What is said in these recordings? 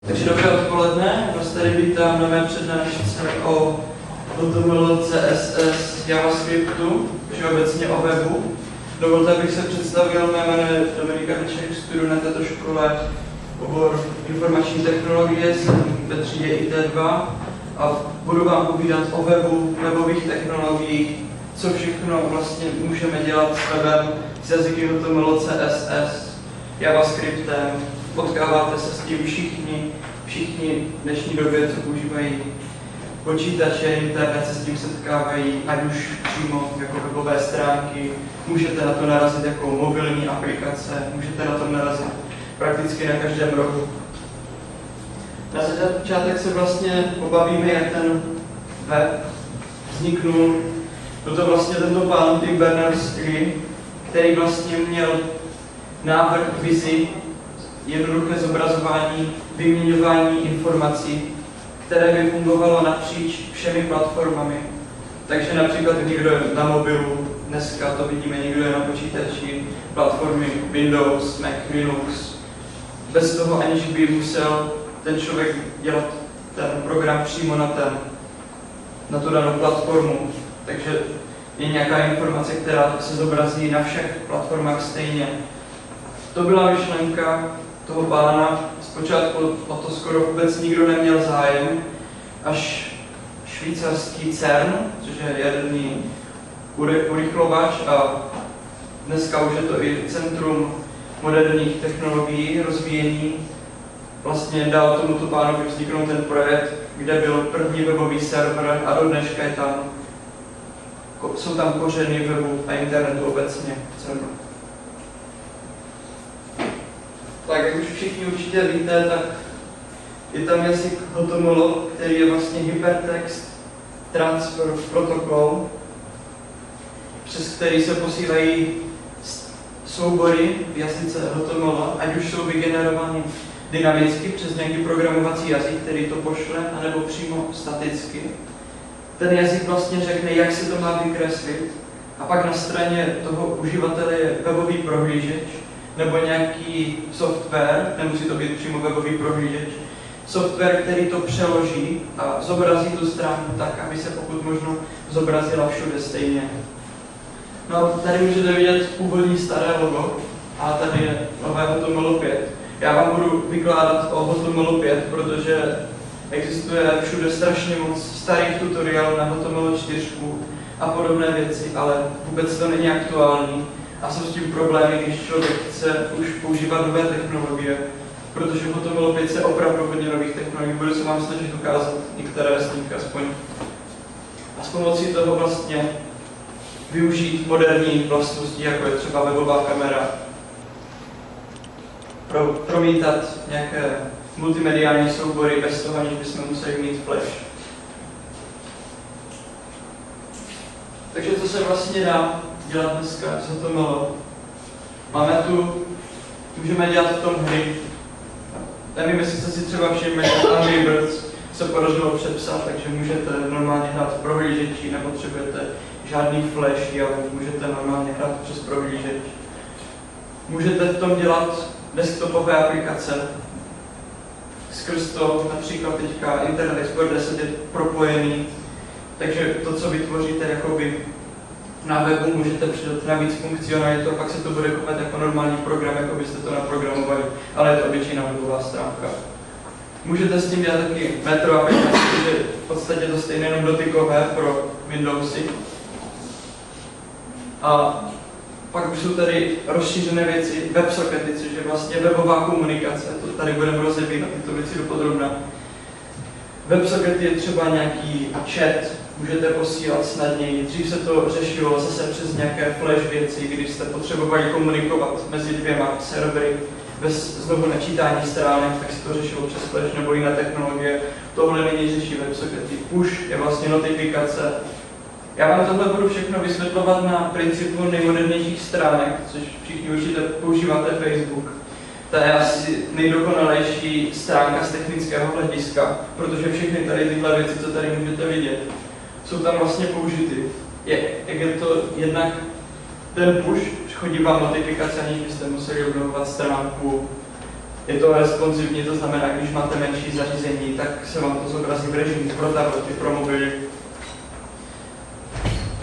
Takže dobré odpoledne, vás tady vítám na mé přednášce o HTML, CSS, JavaScriptu, všeobecně o webu. Dovolte, abych se představil, mé jméno je Dominik Karliček, studuji na této škole obor informační technologie, jsem ve třídě IT2 a budu vám povídat o webu, webových technologiích, co všechno vlastně můžeme dělat s webem, s jazyky HTML, CSS, JavaScriptem. Potkáváte se s tím všichni v dnešní době, co používají počítače, internet, se s tím setkávají, ať už přímo jako webové stránky, můžete na to narazit jako mobilní aplikace, můžete na to narazit prakticky na každém rohu. Na začátek se vlastně pobavíme, jak ten web vzniknul. Byl to vlastně tento pán Tim Berners-Lee, který vlastně měl návrh, vizi, jednoduché zobrazování, vyměňování informací, které by fungovalo napříč všemi platformami. Takže například někdo je na mobilu, dneska to vidíme, někdo je na počítači, platformy Windows, Mac, Linux. Bez toho, aniž by musel ten člověk dělat ten program přímo na tu danou platformu. Takže je nějaká informace, která se zobrazí na všech platformách stejně. To byla myšlenka toho pána. Zpočátku o to skoro vůbec nikdo neměl zájem, až švýcarský CERN, což je jaderný urychlovač a dneska už je to i centrum moderních technologií, rozvíjení, vlastně dal tomuto pánovi vzniknout ten projekt, kde byl první webový server a do dneška je tam, jsou tam kořeny webu a internetu obecně v CERNu. Tak jak už všichni určitě víte, tak je tam jazyk HTML, který je vlastně Hypertext Transfer Protocol, přes který se posílají soubory v jazyce HTML, ať už jsou vygenerovány dynamicky přes nějaký programovací jazyk, který to pošle, anebo přímo staticky. Ten jazyk vlastně řekne, jak se to má vykreslit, a pak na straně toho uživatele je webový prohlížeč, nebo nějaký software, nemusí to být přímo webový prohlížeč, software, který to přeloží a zobrazí tu stránku tak, aby se pokud možno zobrazila všude stejně. No, tady můžete vidět původní staré logo a tady je nové HTML5. Já vám budu vykládat o HTML5, protože existuje všude strašně moc starých tutoriálů na HTML4 a podobné věci, ale vůbec to není aktuální. A jsou s tím problémy, když člověk chce už používat nové technologie, protože HTML5 je opravdu hodně nových technologií. Budu se vám snažit ukázat některé z nich aspoň. A s pomocí toho vlastně využít moderní vlastnosti, jako je třeba webová kamera, promítat nějaké multimediální soubory bez toho, aniž bychom museli mít flash. Takže co se vlastně dá dělat dneska s HTML? Máme tu, můžeme dělat v tom hry. Nevím, jestli jste si třeba všimli, že Angry Birds se podařilo přepsat, takže můžete normálně hrát v prohlížeči, nepotřebujete žádný flash, můžete normálně hrát přes prohlížeč. Můžete v tom dělat desktopové aplikace. Skrz to například teďka Internet Explorer 10 je propojený, takže to, co vytvoříte jakoby na webu, můžete přidat navíc funkcionalitu a pak se to bude chovat jako normální program, jako byste to naprogramovali, ale je to obyčejná webová stránka. Můžete s tím dělat taky metro aplikace, že v podstatě to stejné jenom dotykové pro Windowsy. A pak už jsou tady rozšířené věci, WebSockety, což je vlastně webová komunikace, to tady budeme rozebírat tyto věci dopodrobna. WebSocket je třeba nějaký chat, můžete posílat snadněji. Dřív se to řešilo zase přes nějaké flash věci, když jste potřebovali komunikovat mezi dvěma servery bez znovu načítání stránek, tak se to řešilo přes flash nebo jiné technologie. Tohle nyní řeší WebSockety. Push je vlastně notifikace. Já vám tohle budu všechno vysvětlovat na principu nejmodernějších stránek, což všichni určitě používáte Facebook. To je asi nejdokonalejší stránka z technického hlediska, protože všechny tady tyhle věci, co tady můžete vidět, jsou tam vlastně použity. Jak je to jednak ten push, chodí vám notifikace, aniž byste museli obnovovat stránku. je to responsivní, to znamená, když máte menší zařízení, tak se vám to zobrazí v režimu pro tablety, pro mobily.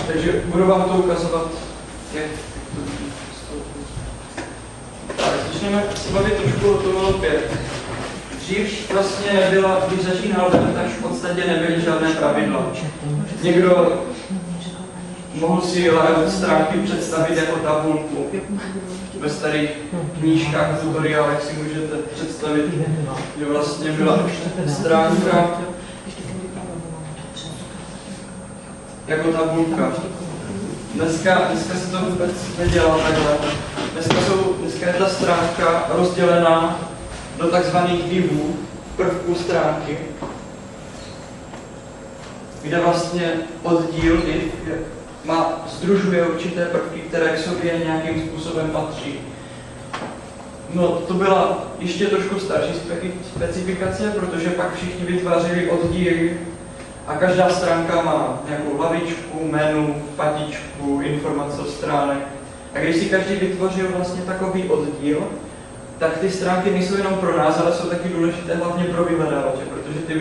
Takže budu vám to ukazovat, jak to tak, začneme se bavit trošku o tom 5. Dřív vlastně nebyla, když začínal web, tak v podstatě nebyly žádné pravidla. Někdo mohl si layout stránky představit jako tabulku. Ve starých knížkách, tutoriálech si můžete představit, že vlastně byla stránka jako tabulka. Dneska se to vůbec nedělá takhle. Dneska je ta stránka rozdělená do takzvaných divů, prvků stránky, kde vlastně oddíl div sdružuje určité prvky, které k sobě nějakým způsobem patří. No, to byla ještě trošku starší specifikace, protože pak všichni vytvářeli oddíly a každá stránka má nějakou hlavičku, menu, patičku, informace o stránek. A když si každý vytvořil vlastně takový oddíl, tak ty stránky nejsou jenom pro nás, ale jsou taky důležité hlavně pro vyhledávače, protože ty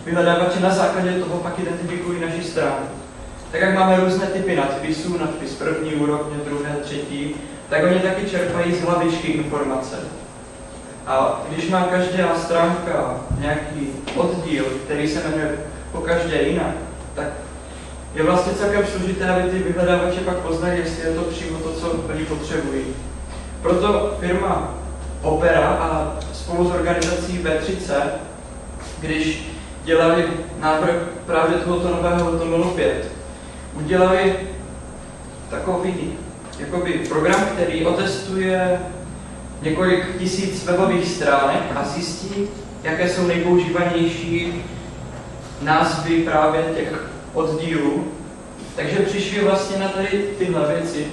vyhledávače na základě toho pak identifikují naši stránku. Tak jak máme různé typy nadpisů, nadpis první úrovně, druhé, třetí, tak oni taky čerpají z hlavičky informace. A když má každá stránka nějaký oddíl, který se jmenuje po každé jinak, tak je vlastně celkem složité, aby ty vyhledávače pak poznali, jestli je to přímo to, co oni potřebují. Proto firma Opera a spolu s organizací B3C, když dělali návrh právě tohoto nového HTML5, udělali takový program, který otestuje několik tisíc webových stránek a zjistí, jaké jsou nejpoužívanější názvy právě těch oddílů. Takže přišli vlastně na tady tyhle věci,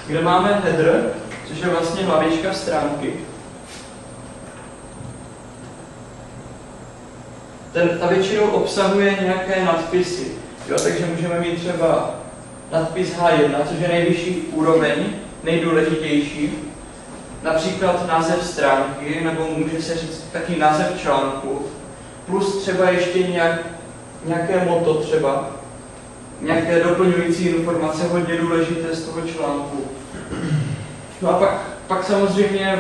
kde máme header, což je vlastně hlavička stránky. Ta většinou obsahuje nějaké nadpisy, jo? Takže můžeme mít třeba nadpis H1, což je nejvyšší úroveň, nejdůležitější, například název stránky, nebo může se říct taky název článku, plus třeba ještě nějaké motto třeba, nějaké doplňující informace hodně důležité z toho článku. No a pak samozřejmě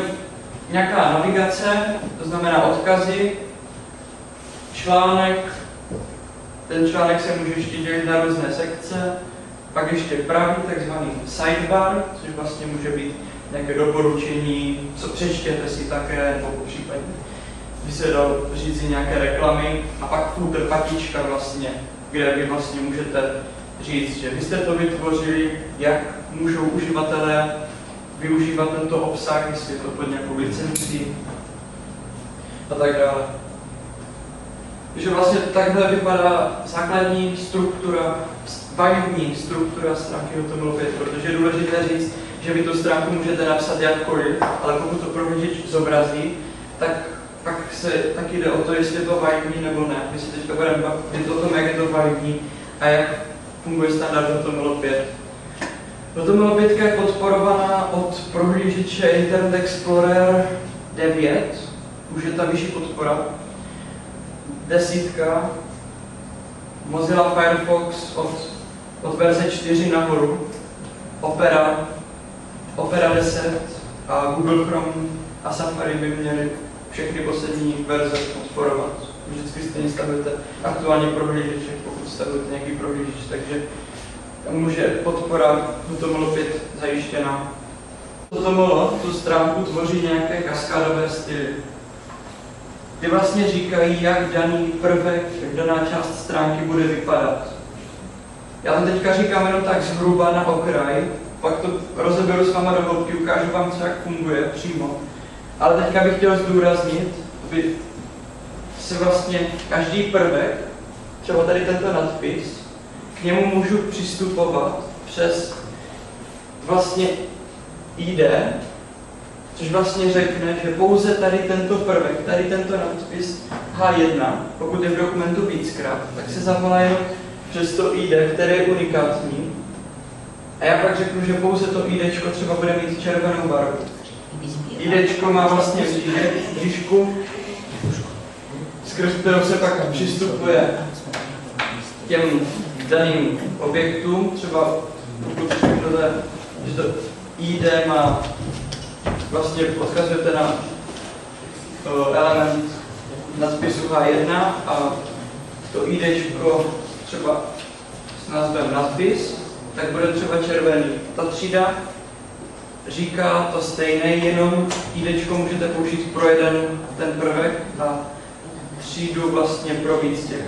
nějaká navigace, to znamená odkazy, článek, ten článek se může ještě dělit na různé sekce, pak ještě pravý takzvaný sidebar, což vlastně může být nějaké doporučení, co přečtěte si také, nebo popřípadně by se dal říct nějaké reklamy, a pak footer patička vlastně, kde vy vlastně můžete říct, že vy jste to vytvořili, jak můžou uživatelé využívat tento obsah, jestli je to pod nějakou licencí a tak dále. Takže vlastně takhle vypadá základní struktura, validní struktura stránky HTML5, protože je důležité říct, že vy tu stránku můžete napsat jakkoliv, ale pokud to prohlížeč zobrazí, tak pak se taky jde o to, jestli je to validní nebo ne. My si teďka budeme bavit o tom, jak je to validní a jak funguje standard HTML5. HTML5 je podporovaná od prohlížeče Internet Explorer 9, už je ta vyšší podpora, 10, Mozilla Firefox od verze 4 nahoru, Opera 10 a Google Chrome a Safari by měly všechny poslední verze podporovat. Vždycky stejně stavujete aktuální prohlížeče, pokud stavujete nějaký prohlížeč, takže tam může podpora HTML5 zajištěna. HTML tu stránku tvoří nějaké kaskádové styly. Ty vlastně říkají, jak daný prvek, jak daná část stránky bude vypadat. Já to teďka říkám jenom tak zhruba na okraj, pak to rozeberu s váma do hloubky, ukážu vám, co jak funguje přímo. Ale teďka bych chtěl zdůraznit, aby se vlastně každý prvek, třeba tady tento nadpis, k němu můžu přistupovat přes vlastně ID, což vlastně řekne, že pouze tady tento prvek, tady tento nadpis H1, pokud je v dokumentu víckrát, tak se zavolá jenom přes to ID, které je unikátní. A já pak řeknu, že pouze to ID třeba bude mít červenou barvu. IDčko má vlastně říšku, skrz kterou se pak přistupuje k těm daným objektům. Třeba pokud řeknete, že to ID má, vlastně odkazujete na element nadpisu H1 a to IDčko třeba s názvem nadpis, tak bude třeba červený. Ta třída říká to stejné, jenom IDčko můžete použít pro jeden ten prvek a třídu vlastně pro víc těch.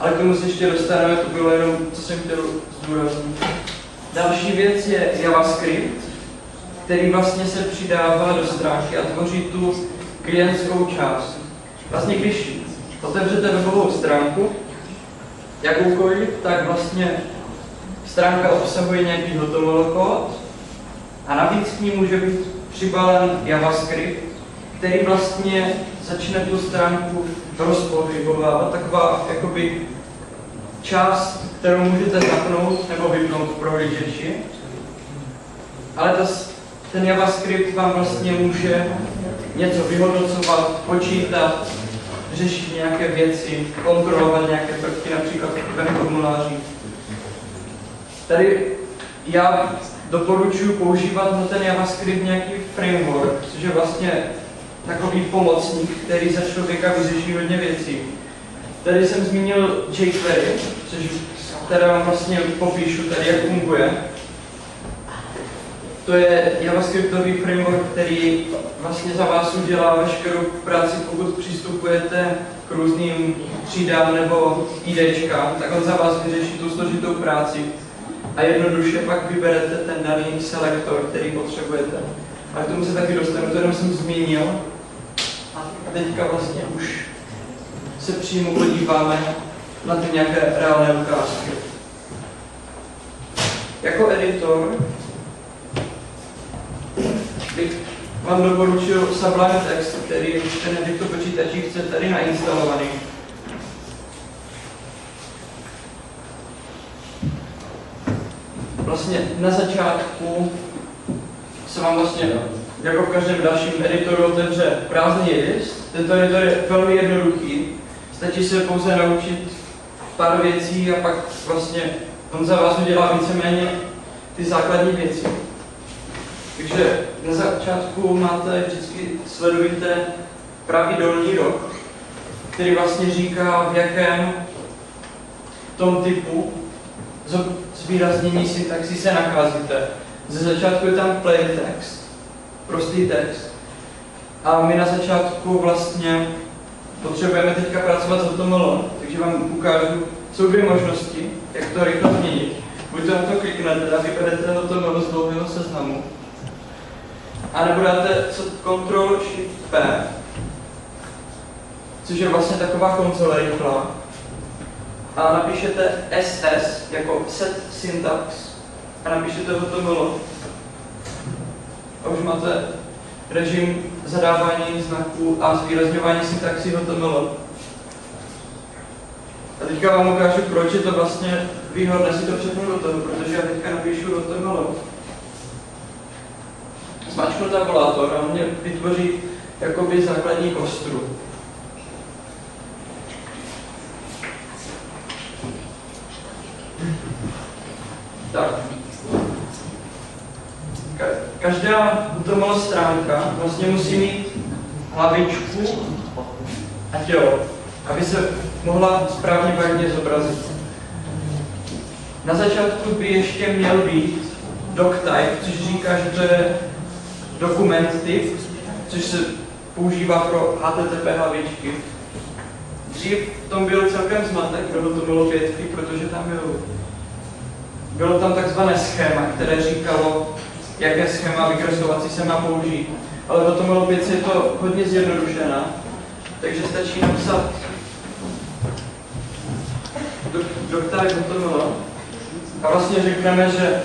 Ale k tomu se ještě dostaneme, to bylo jenom, co jsem chtěl zdůraznit. Další věc je JavaScript, který vlastně se přidává do stránky a tvoří tu klientskou část. Vlastně když otevřete webovou stránku, jakoukoliv, tak vlastně stránka obsahuje nějaký HTML kód a navíc k ní může být přibalen JavaScript, který vlastně začne tu stránku rozpohybovávat, taková jakoby část, kterou můžete zapnout nebo vypnout v prohlížeči. Ale ten JavaScript vám vlastně může něco vyhodnocovat, počítat, řešit nějaké věci, kontrolovat nějaké prvky, například ve formuláři. Tady já doporučuji používat na ten JavaScript nějaký framework, což je vlastně takový pomocník, který za člověka vyřeší hodně věcí. Tady jsem zmínil jQuery, které vám vlastně popíšu tady, jak funguje. To je JavaScriptový framework, který vlastně za vás udělá veškerou práci, pokud přistupujete k různým třídám nebo IDčkám, tak on za vás vyřeší tu složitou práci a jednoduše pak vyberete ten daný selektor, který potřebujete. Ale k tomu se taky dostanu, to jenom jsem zmínil. A teďka vlastně už se přímo podíváme na ty nějaké reálné ukázky. Jako editor bych vám doporučil Sublime Text, který ten editor počítačí chce tady nainstalovaný. Vlastně na začátku se vám vlastně, jako v každém dalším editoru, otevře prázdný list. Tento editor je velmi jednoduchý. Stačí se pouze naučit pár věcí a pak vlastně on za vás udělá víceméně ty základní věci. Takže na začátku máte vždycky, sledujte pravý dolní roh, který vlastně říká, v jakém tom typu zvýraznění syntaxi se nacházíte. Ze začátku je tam plain text, prostý text. A my na začátku vlastně potřebujeme teďka pracovat s HTML, takže vám ukážu, jsou dvě možnosti, jak to rychle změnit. Buď to na to kliknete a vyberete HTML z dlouhého seznamu, a nebo dáte Ctrl-Shift-P, což je vlastně taková konzole rychlá. A napíšete SS jako set syntax a napíšete HTML. A už máte režim zadávání znaků a zvýrazňování syntaxí HTML. A teďka vám ukážu, proč je to vlastně výhodné si to přepnout do toho, protože já teďka napíšu HTML. Zmačknu tabulátor a on mě vytvoří jakoby základní kostru. Tak. Každá HTML stránka vlastně musí mít hlavičku a tělo, aby se mohla správně barevně zobrazit. Na začátku by ještě měl být doctype, což říká, že to je dokument typ, což se používá pro HTTP hlavičky. Dřív v tom byl celkem zmatek, bylo to bylo 5, protože tam bylo tam takzvané schéma, které říkalo, jaké schéma vykreslovací se má použít. Ale do toho 5 je to hodně zjednodušená, takže stačí napsat doctype HTML a vlastně řekneme, že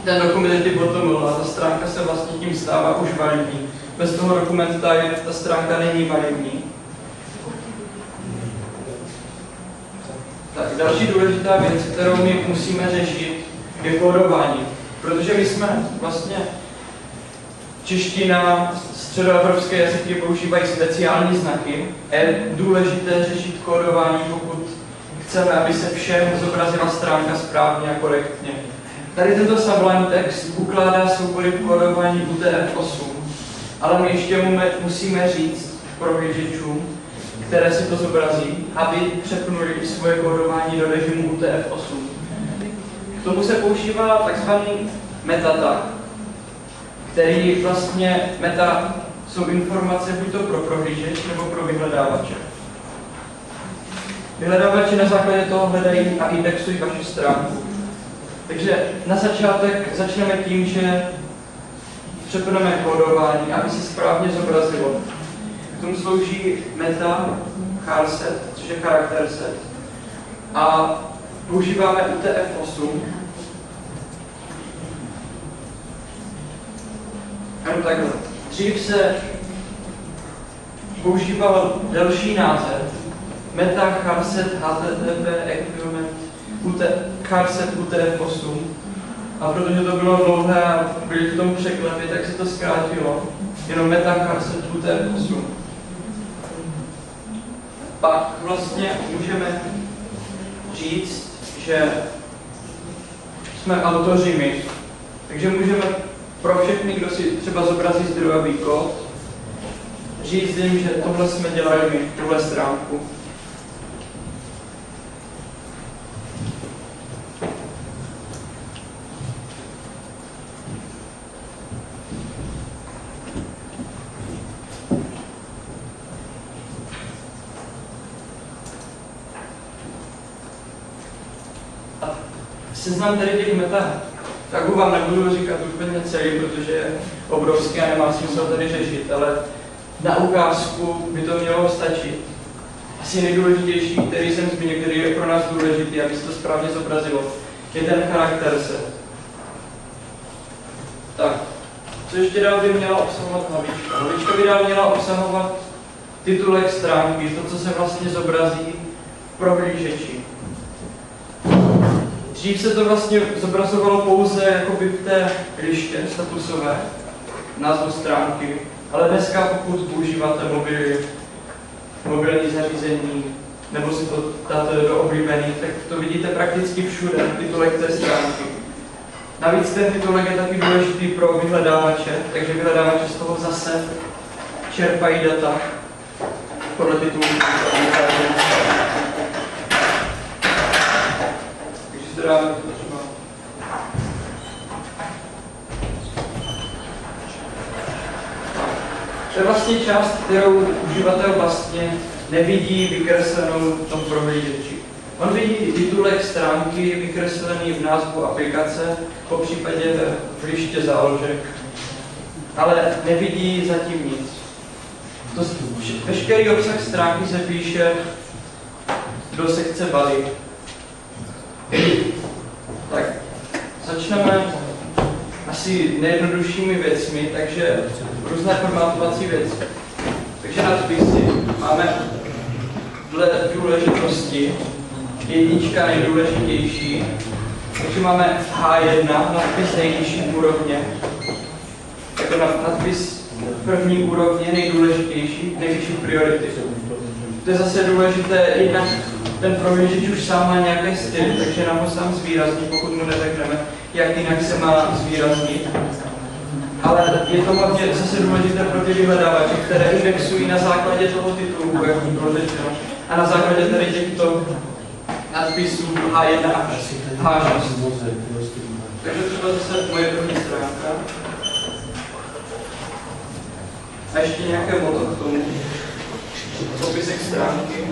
ten dokument je typ HTML a ta stránka se vlastně tím stává už validní. Bez toho dokument type ta stránka není validní. Tak, další důležitá věc, kterou my musíme řešit, je kódování. Protože my jsme vlastně čeština, středoevropské jazyky používají speciální znaky. Je důležité řešit kódování, pokud chceme, aby se všem zobrazila stránka správně a korektně. Tady tento Sublime text ukládá soubory v kódování UTF-8, ale my ještě musíme říct prohlížečům, které si to zobrazí, aby přepnuli svoje kódování do režimu UTF-8. K tomu se používá takzvaný metatag, který vlastně meta jsou informace buď to pro prohlížeč nebo pro vyhledávače. Vyhledávači na základě toho hledají a indexují vaši stránku. Takže na začátek začneme tím, že přepneme kódování, aby se správně zobrazilo. K tomu slouží meta charset, což je charakter set. A používáme UTF-8. Ano, takhle. Dřív se používal delší název meta charset HTTP equivalent charset UTF-8. A protože to bylo dlouhé a byly v tom překlady, tak se to zkrátilo. Jenom meta charset UTF-8. Pak vlastně můžeme říct, že jsme autoři my. Takže můžeme pro všechny, kdo si třeba zobrazí zdrojový kód, říct jim, že tohle jsme dělali my, tuhle stránku. Seznam tady těch meta tagů vám nebudu říkat úplně celý, protože je obrovský a nemá smysl tady řešit, ale na ukázku by to mělo stačit. Asi nejdůležitější, který jsem zmínil, který je pro nás důležitý, aby se to správně zobrazilo, je ten charakter set. Tak, co ještě dál by měla obsahovat hlavička? Hlavička by dál měla obsahovat titulek stránky, to, co se vlastně zobrazí v prohlížeči. Dřív se to vlastně zobrazovalo pouze jakoby v té liště statusové, názvu stránky, ale dneska pokud používáte mobilní zařízení, nebo si to dáte do oblíbený, tak to vidíte prakticky všude, titulek té stránky. Navíc ten titulek je taky důležitý pro vyhledávače, takže vyhledávače z toho zase čerpají data podle titulku. To je vlastně část, kterou uživatel vlastně nevidí vykreslenou v tom prohlížeči. On vidí titulek stránky vykreslený v názvu aplikace, popřípadě v liště záložek, ale nevidí zatím nic. Veškerý obsah stránky se píše do sekce body. Tak, začneme asi nejjednoduššími věcmi, takže různé formátovací věci. Takže nadpisy máme dle důležitosti, jednička nejdůležitější, takže máme H1, nadpis nejnižší úrovně, jako nadpis první úrovně nejdůležitější, nejvyšší priority. To je zase důležité, jednak ten prohlížeč už sám má nějaký styl, takže nám ho sám zvýrazní, pokud mu neřekneme, jak jinak se má zvýraznit. Ale je to hlavně zase důležité pro ty vyhledávače, které indexují na základě toho titulku, jak bylo řečeno, a na základě tady těchto nadpisů H1 a H6. Takže třeba zase moje první stránka. A ještě nějaké moto k tomu. Popisek stránky.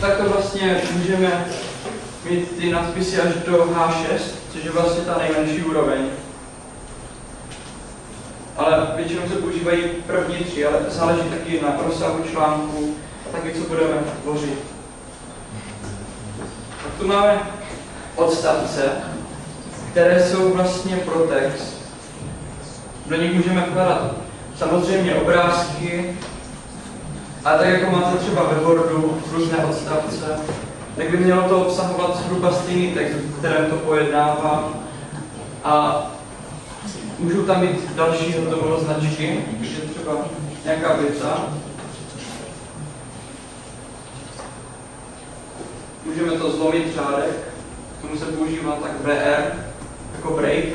Tak to vlastně můžeme mít ty nadpisy až do H6, což je vlastně ta nejmenší úroveň. Ale většinou se používají první tři, ale záleží taky na rozsahu článku, taky co budeme tvořit. Tak tu máme odstavce, které jsou vlastně pro text. Do nich můžeme vkládat samozřejmě obrázky, A tak jako máte třeba ve Wordu různé odstavce, tak by mělo to obsahovat zhruba stejný text, v kterém to pojednává. A můžou tam být další hotové značky, když je třeba nějaká věta. Můžeme to zlomit řádek, k tomu se používá tak BR, jako break.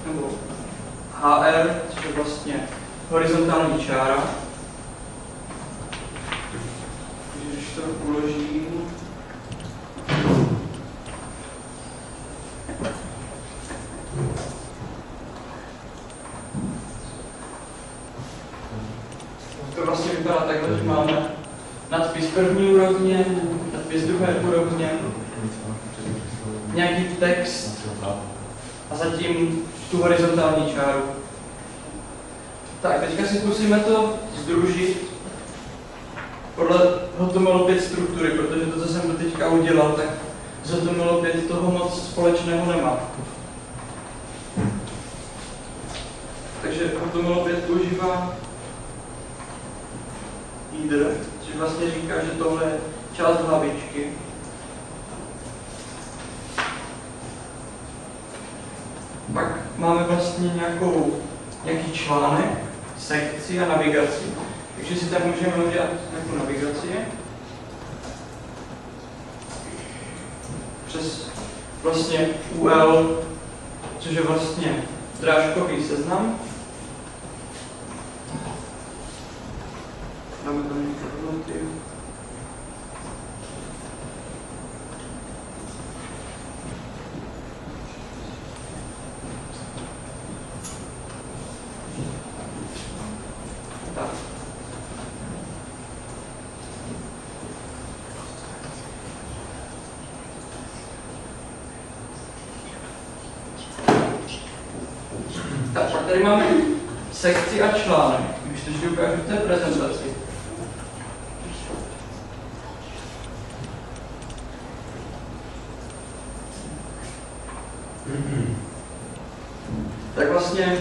Nebo HR, což je vlastně horizontální čára. Když to uložím, to vlastně vypadá takhle, že máme nadpis první úrovně, nadpis druhé úrovně, nějaký text a zatím tu horizontální čáru. Tak, teďka si zkusíme to sdružit podle HTML5 struktury, protože to, co jsem do teďka udělal, tak z HTML5 toho moc společného nemá. Takže HTML5 používá header, což vlastně říká, že tohle je část hlavičky. Pak máme vlastně nějaký článek, sekci a navigaci. Takže si tam můžeme udělat nějakou navigaci přes vlastně UL, což je vlastně drážkový seznam. Dáme tam nějaké hodnoty. Tak, pak tady máme sekci a článek, když to ještě ukážu v té prezentaci. Tak vlastně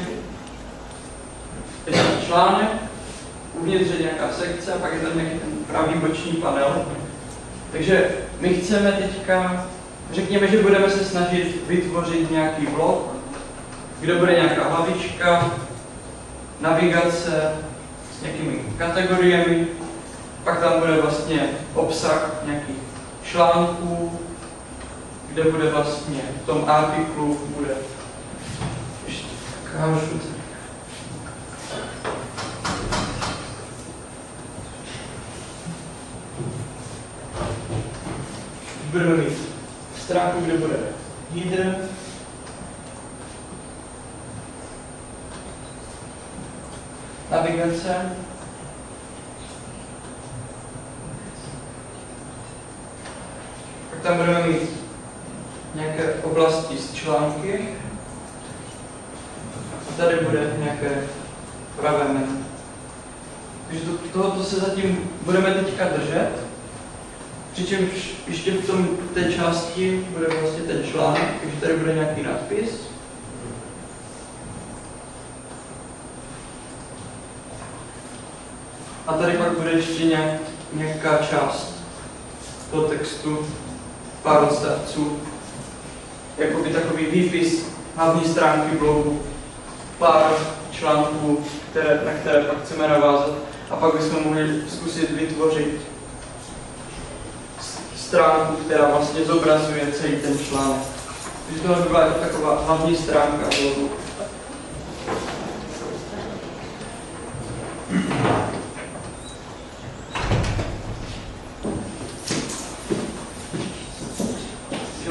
je tam článek, uvnitř je nějaká sekce a pak je tam nějaký ten pravý boční panel. Takže my chceme teďka, řekněme, že budeme se snažit vytvořit nějaký blok, kde bude nějaká hlavička, navigace s nějakými kategoriemi, pak tam bude vlastně obsah nějakých článků, kde bude vlastně v tom artiklu bude, ještě ukážu, budeme mít stránku, kde bude header, navigace, pak tam budeme mít nějaké oblasti z články a tady bude nějaké pravé menu. Takže tohoto se zatím budeme teďka držet, přičemž ještě v té části bude vlastně ten článek, takže tady bude nějaký nadpis. A tady pak bude ještě nějaká část toho textu, pár odstavců, jakoby takový výpis hlavní stránky blogu, pár článků, na které pak chceme navázat, a pak bychom mohli zkusit vytvořit stránku, která vlastně zobrazuje celý ten článek. Takže tohle by byla taková hlavní stránka blogu.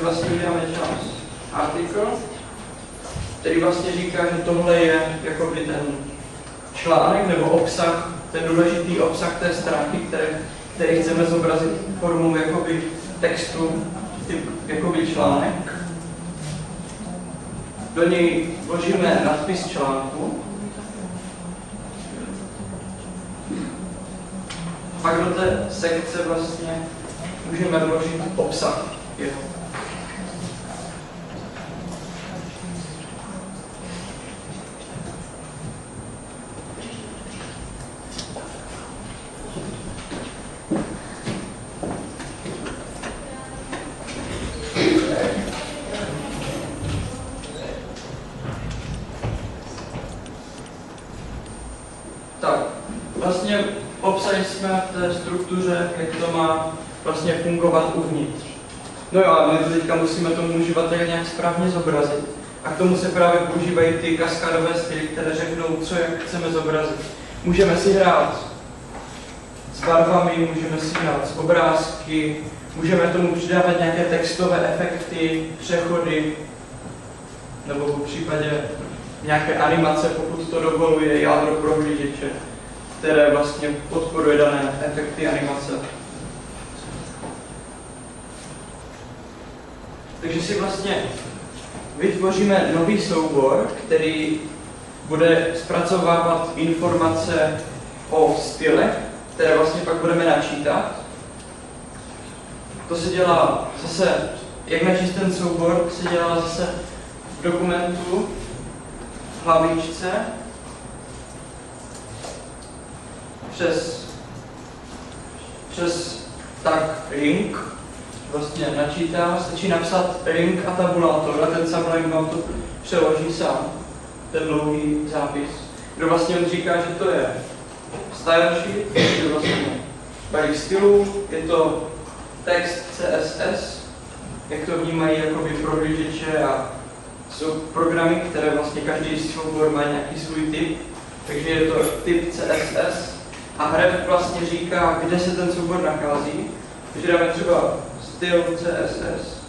Vlastně uděláme čas artikel, který vlastně říká, že tohle je jakoby ten článek nebo obsah, ten důležitý obsah té stránky, který chceme zobrazit formou jakoby textu, typ jakoby článek. Do něj vložíme nadpis článku. Pak do té sekce vlastně můžeme vložit obsah jeho. vlastně popsali jsme v té struktuře, jak to má vlastně fungovat uvnitř. No jo, a my teďka musíme tomu uživateli nějak správně zobrazit. A k tomu se právě používají ty kaskádové styly, které řeknou, co jak chceme zobrazit. Můžeme si hrát s barvami, můžeme si hrát s obrázky, můžeme tomu přidávat nějaké textové efekty, přechody, nebo v případě nějaké animace, pokud to dovoluje jádro prohlížeče, které vlastně podporuje dané efekty animace. Takže si vlastně vytvoříme nový soubor, který bude zpracovávat informace o stylech, které vlastně pak budeme načítat. To se dělá zase, jak načíst ten soubor, se dělá zase v dokumentu, v hlavičce, přes tak ring, vlastně načítá, stačí napsat ring a tabulátor a ten subline vám to přeloží sám, ten dlouhý zápis. Kdo vlastně on říká, že to je style sheet, je to vlastně balík stylů, je to text CSS, jak to vnímají jakoby prohlížeče a jsou programy, které vlastně každý soubor má nějaký svůj typ, takže je to typ CSS a href vlastně říká, kde se ten soubor nachází, takže dáme třeba styl CSS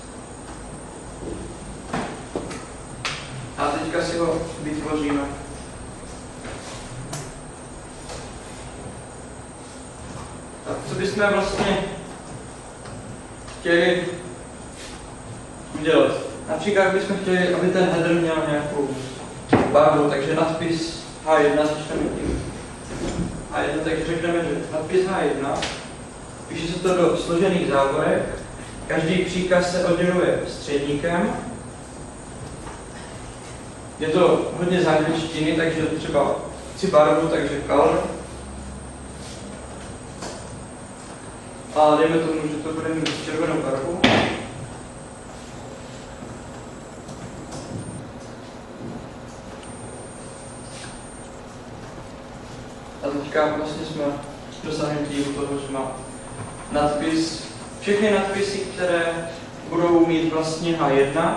a teďka si ho vytvoříme. Tak co bychom vlastně chtěli udělat? Například bychom chtěli, aby ten header měl nějakou barvu, takže nadpis H1 začneme tím. H1, takže řekneme, že nadpis H1, píše se to do složených závorek, každý příkaz se odděluje středníkem. Je to hodně z angličtiny, takže třeba chci barvu, takže color. A dejme tomu, že to bude mít červenou barvu. A teďka vlastně jsme dosáhli toho, že má nadpis, všechny nadpisy, které budou mít vlastně H1,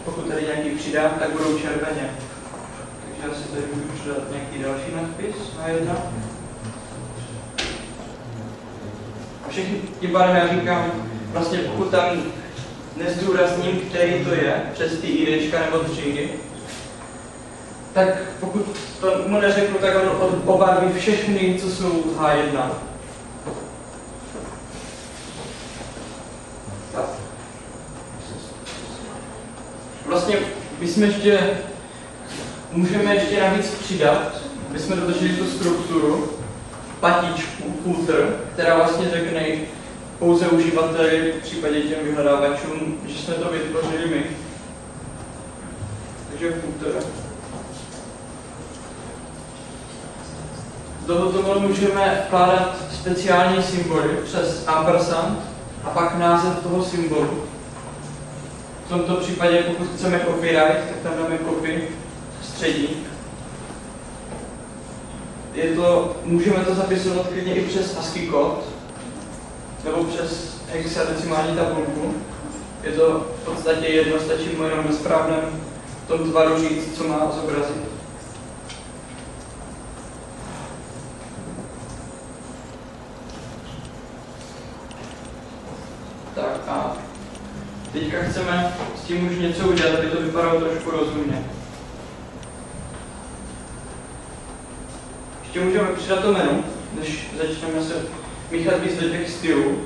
pokud tady nějaký přidám, tak budou červeně. Takže já si tady budu přidat nějaký další nadpis H1. A všechny ty barvy já říkám, vlastně pokud tam nezdůrazním, který to je, přes ty IDčka nebo třídy, tak pokud to mu neřeknu, tak on obarví všechny, co jsou H1. Tak. Vlastně můžeme ještě navíc přidat, abychom dodrželi tu strukturu, patičku, footer, která vlastně řekne pouze uživateli, v případě těm vyhledávačům, že jsme to vytvořili my. Takže footer. Do toho můžeme vkládat speciální symboly přes ampersand a pak název toho symbolu. V tomto případě, pokud chceme copyright, tak tam dáme copy středník. Můžeme to zapisovat klidně i přes ASCII kód nebo přes hexadecimální tabulku. Je to v podstatě jedno, stačí mu jenom ve správném tom tvaru říct, co má zobrazit. Tak a teďka chceme s tím už něco udělat, aby to vypadalo trošku rozumně. Ještě můžeme přidat to menu, než začneme se míchat víc do těch stylů.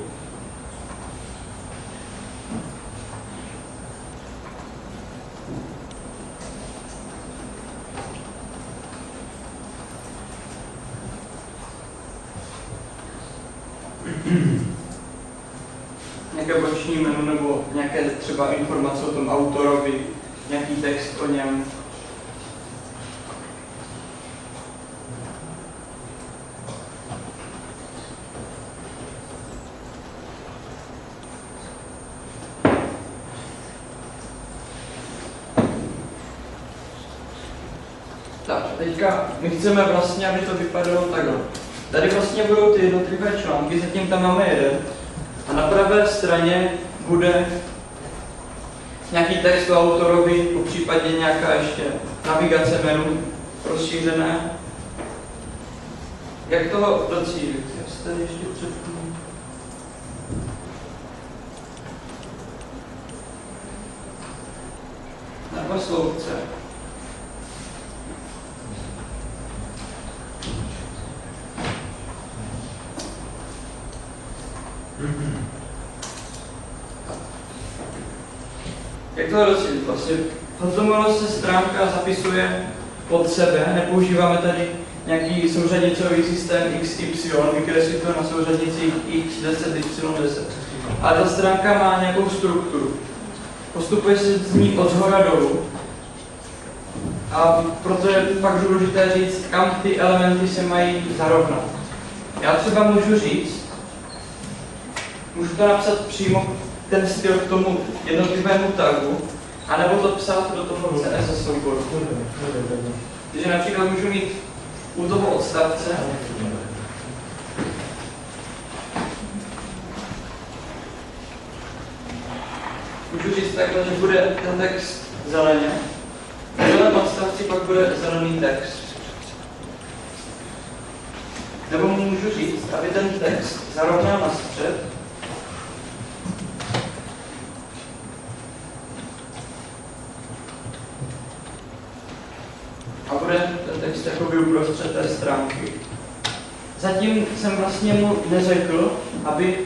Nějaké boční menu nebo nějaké třeba informace o tom autorovi, nějaký text o něm. Tak, teďka my chceme vlastně, aby to vypadalo takhle. Tady vlastně budou ty jednotlivé články, zatím tam máme jeden. A na pravé straně bude nějaký text o autorovi, popřípadě nějaká ještě navigace menu rozšířené. Jak toho docílit? Já se tady ještě přepnu. Na 2 sloupce. Jak to docílit? Vlastně HTML se stránka zapisuje pod sebe, nepoužíváme tady nějaký souřadnicový systém XY, vykreslí to na souřadnici X10, Y10. Ale ta stránka má nějakou strukturu. Postupuje se z ní od zhora dolů. A proto je pak důležité říct, kam ty elementy se mají zarovnat. Já třeba můžu říct, můžu to napsat přímo ten styl k tomu jednotlivému tagu, anebo to psát do toho CSS souboru. Takže například můžu mít u toho odstavce můžu říct takhle, že bude ten text zeleně. V zeleném odstavci pak bude zelený text. Nebo můžu říct, aby ten text zarovnal na střed. A bude ten text jakoby uprostřed té stránky. Zatím jsem vlastně mu neřekl, aby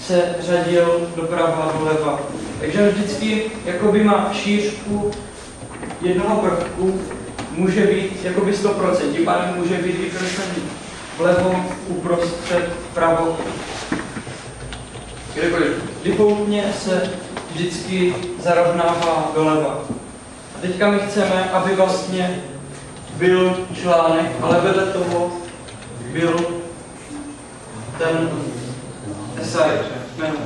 se řadil doprava, doleva. Takže vždycky jakoby má šířku jednoho prvku může být jakoby 100%, tím pádem může být vykreslený vlevo, uprostřed, vpravo, kdekoliv. Defaultně se vždycky zarovnává doleva. A teďka my chceme, aby vlastně byl článek, ale vedle toho byl ten aside menu.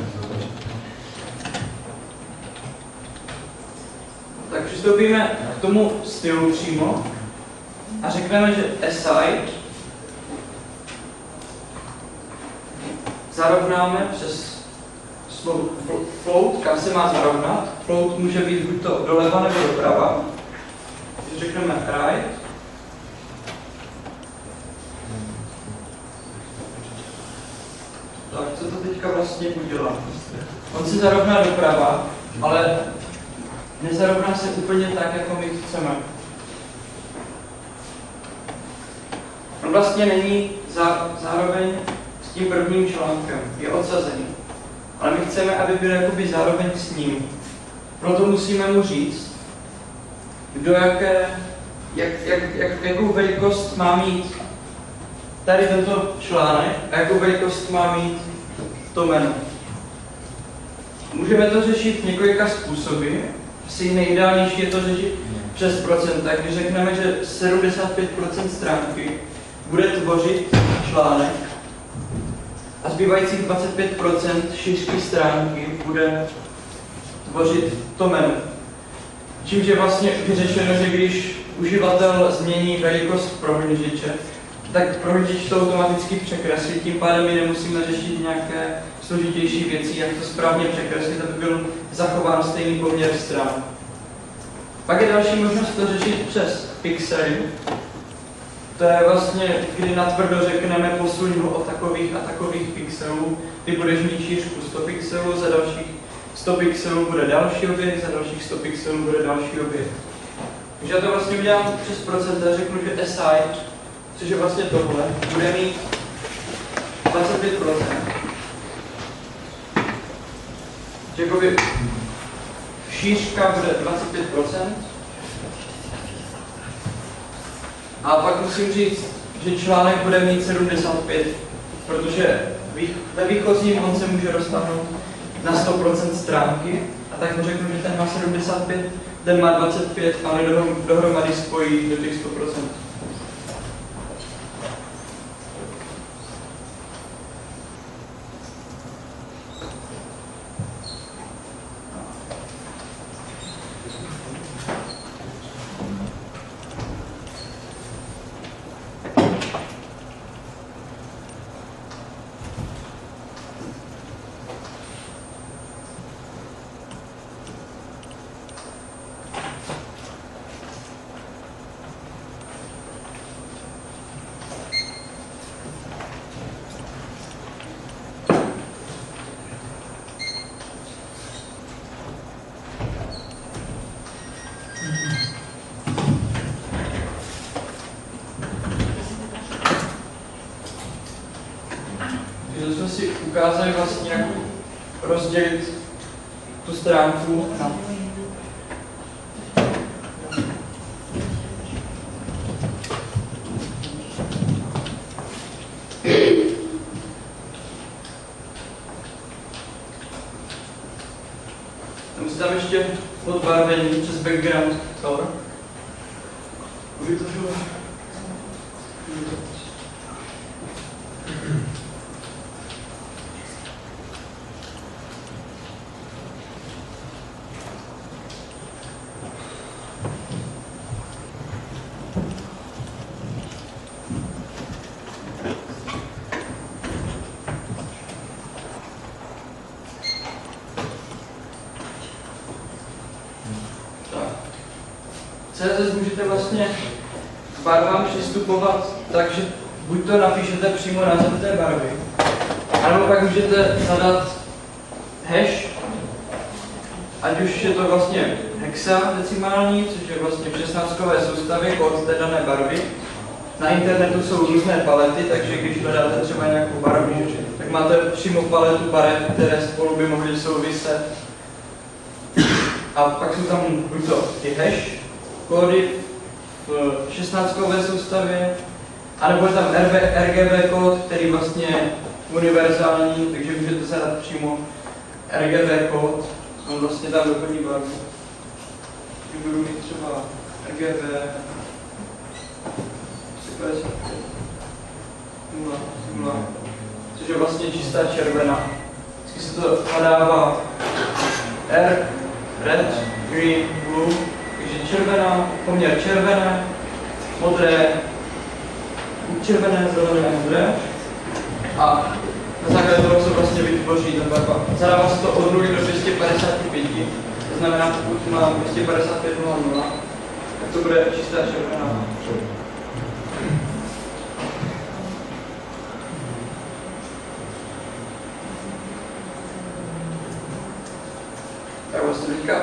Tak přistoupíme k tomu stylu přímo a řekneme, že aside zarovnáme přes slovo float, kam se má zarovnat. Float může být buď to doleva nebo doprava. Když řekneme right, tak co to teďka vlastně udělá? On se zarovná doprava, ale nezarovná se úplně tak, jako my chceme. On vlastně není zároveň s tím prvním článkem, je odsazený. Ale my chceme, aby byl jakoby zároveň s ním. Proto musíme mu říct, jakou velikost má mít tady tento článek a jakou velikost má mít to menu. Můžeme to řešit několika způsoby. Asi nejideálnější je to řešit přes procenta. Když řekneme, že 75% stránky bude tvořit článek a zbývajících 25% šířky stránky bude tvořit to menu. Čímž je vlastně vyřešeno, že když uživatel změní velikost prohlížeče, tak prohlížeč to automaticky překreslí, tím pádem my nemusíme řešit nějaké složitější věci, jak to správně překreslit, aby byl zachován stejný poměr stran. Pak je další možnost to řešit přes pixely. To je vlastně, kdy natvrdo řekneme, posuň ho od takových a takových pixelů, ty budeš mít šířku 100 pixelů, za dalších 100 pixelů bude další objekt, za dalších 100 pixelů bude další objekt. Takže já to vlastně udělám přes procenta, řeknu, že aside, což je vlastně tohle, bude mít 25%. Jakoby šířka bude 25%. A pak musím říct, že článek bude mít 75, protože ve výchozím on se může roztáhnout na 100% stránky. A tak mu řeknu, že ten má 75, ten má 25, ale dohromady spojí do těch 100%. že jsme si ukázali vlastně, jak rozdělit tu stránku na tam ještě podbarvení přes background color. CSS můžete vlastně k barvám přistupovat tak, že buď to napíšete přímo název té barvy, anebo pak můžete zadat hash, ať už je to vlastně hexadecimální, což je vlastně v 16kové soustavě kód té dané barvy. Na internetu jsou různé palety, takže když hledáte třeba nějakou barvu, tak máte přímo paletu barev, které spolu by mohly souviset. A pak jsou tam buď to ty hash kódy v 16kové soustavě, anebo je tam RGB kód, který vlastně je univerzální, takže můžete zadat přímo RGB kód, on vlastně tam doplní barvu. Budu mít třeba RGB 0, což je vlastně čistá červená. Vždycky se to nadává R, red, green, blue, takže červená, poměr červené, modré, červené, zelené, modré. A na základě toho se vlastně vytvoří ta barva. Zadává se to od 0 do 255, to znamená, pokud mám 255,00, tak to bude čistá červená. Tak vlastně teďka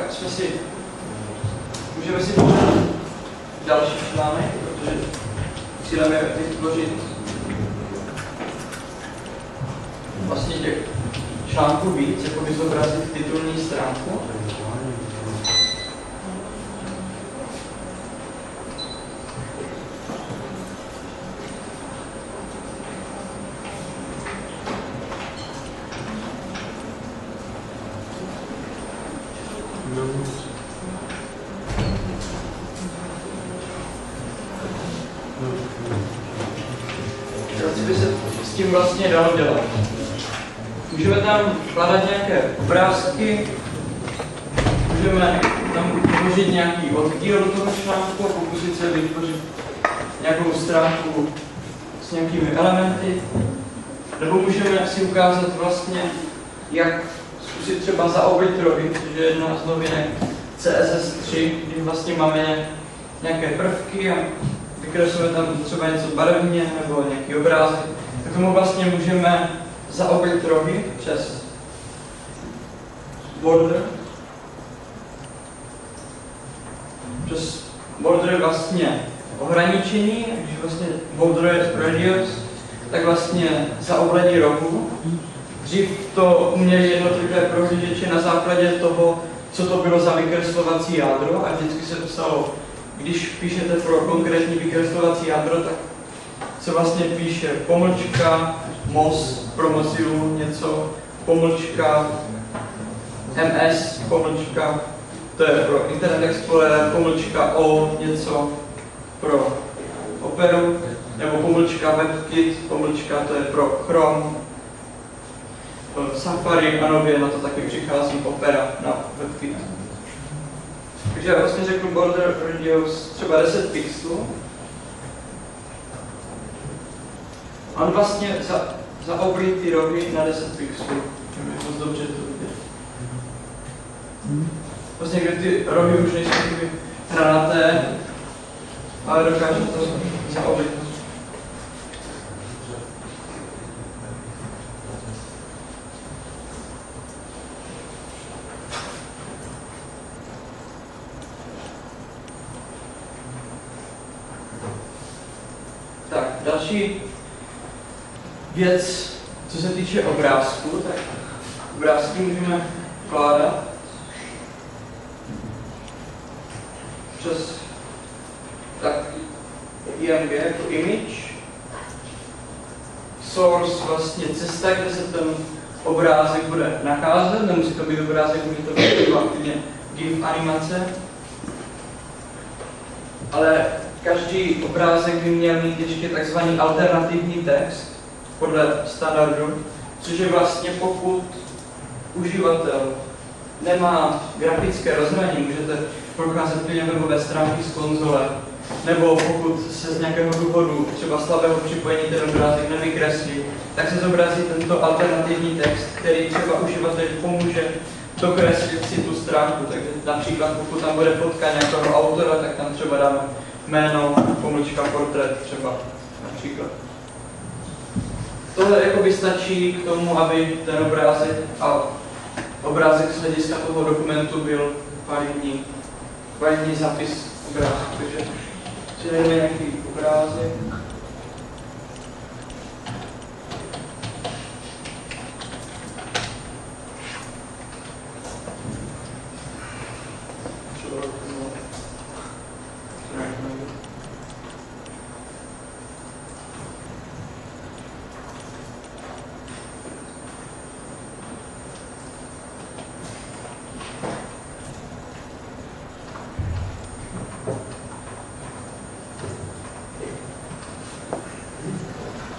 můžeme si použít další článek, protože cílem je vytvořit vlastně těch článků víc, jako by zobrazit titulní stránku. Co by se s tím vlastně dalo dělat? Můžeme tam vkládat nějaké obrázky, můžeme tam vytvořit nějaký oddíl do toho článku a pokusit se vytvořit nějakou stránku s nějakými elementy, nebo můžeme si ukázat vlastně, jak zkusit třeba zaoblit rohy, což je jedna z novinek CSS3, kdy vlastně máme nějaké prvky a vykreslujeme tam třeba něco barevně nebo nějaký obrázek. Tak tomu vlastně můžeme zaoblit rohy přes border. Přes border vlastně ohraničení, když vlastně border radius, tak vlastně zaoblení rohu. Dřív to uměli jednotlivé prohlížeče na základě toho, co to bylo za vykreslovací jádro, a vždycky se psalo, když píšete pro konkrétní vykreslovací jádro, tak se vlastně píše pomlčka mos pro Mozilla něco, pomlčka ms, pomlčka, to je pro Internet Explorer, pomlčka o něco pro Operu, nebo pomlčka WebKit, pomlčka to je pro Chrome, Safari a nově na to taky přichází Opera na WebKit. Takže já vlastně řeknu border radius třeba 10 pixelů. A on vlastně zaoblí ty rohy na 10 pixelů. Moc dobře to vidět. Vlastně kde ty rohy už nejsou takový hranaté, ale dokáže to zaoblit. Další věc, Co se týče obrázku, tak obrázky můžeme vkládat přes tak IMG jako image, source vlastně cesta, kde se ten obrázek bude nacházet, nemusí to být obrázek, může to být aktivně GIF animace, ale každý obrázek by měl mít ještě takzvaný alternativní text podle standardu, což je vlastně pokud uživatel nemá grafické rozhraní, můžete procházet klidně webové stránky z konzole, nebo pokud se z nějakého důvodu, třeba slabého připojení ten obrázek nevykreslí, tak se zobrazí tento alternativní text, který třeba uživateli pomůže dokreslit si tu stránku. Takže například pokud tam bude fotka nějakého autora, tak tam třeba dáme jméno, pomlčka, portrét třeba například. Tohle jakoby stačí k tomu, aby ten obrázek a obrázek z hlediska toho dokumentu byl kvalitní zápis obrázku. Takže si dejme nějaký obrázek.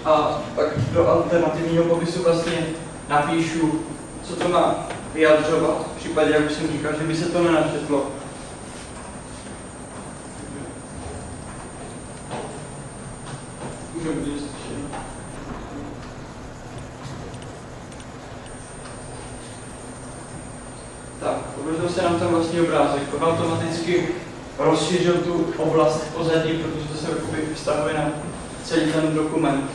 A pak do alternativního popisu vlastně napíšu, co to má vyjadřovat, v případě, jak už jsem říkal, že by se to nenačetlo. Tak, objevil se nám tam vlastně obrázek. On automaticky rozšířil tu oblast pozadí, protože to se vztahuje na celý ten dokument.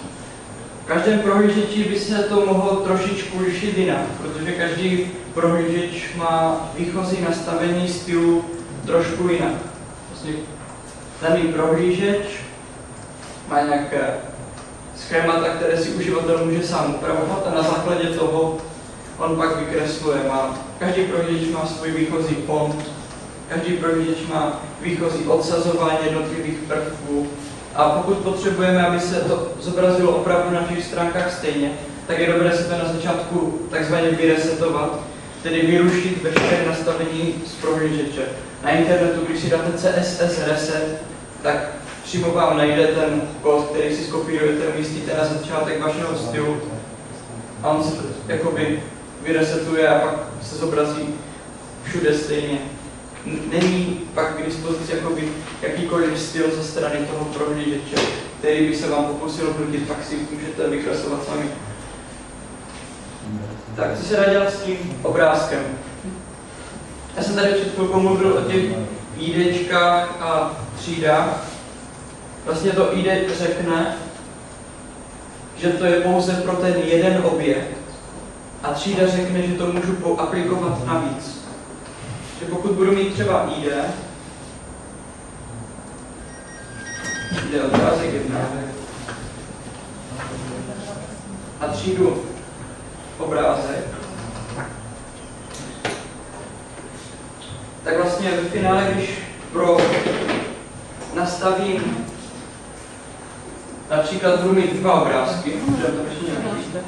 V každém prohlížeči by se to mohlo trošičku lišit jinak, protože každý prohlížeč má výchozí nastavení stylu trošku jinak. Vlastně daný prohlížeč má nějaké schémata, které si uživatel může sám upravovat a na základě toho on pak vykresluje. Každý prohlížeč má svůj výchozí font, každý prohlížeč má výchozí odsazování jednotlivých prvků. A pokud potřebujeme, aby se to zobrazilo opravdu na všech stránkách stejně, tak je dobré se to na začátku takzvaně vyresetovat, tedy vyrušit veškeré nastavení z prohlížeče. Na internetu, když si dáte CSS reset, tak přímo vám najde ten kód, který si skopírujete, umístíte na začátek vašeho stylu a on se to jakoby vyresetuje a pak se zobrazí všude stejně. Není pak k dispozici jakoby jakýkoliv styl ze strany toho prohlížeče, který by se vám pokusil vnutit, pak si můžete vykreslovat sami. Tak, co se dá dělat s tím obrázkem? Já jsem tady před chvilkou mluvil o těch IDčkách a třídách. Vlastně to ID řekne, že to je pouze pro ten jeden objekt a třída řekne, že to můžu aplikovat navíc. Že pokud budu mít třeba ID obrázek 1 a třídu obrázek, tak vlastně ve finále, když nastavím, například budu mít 2 obrázky, že to ještě nevidíte.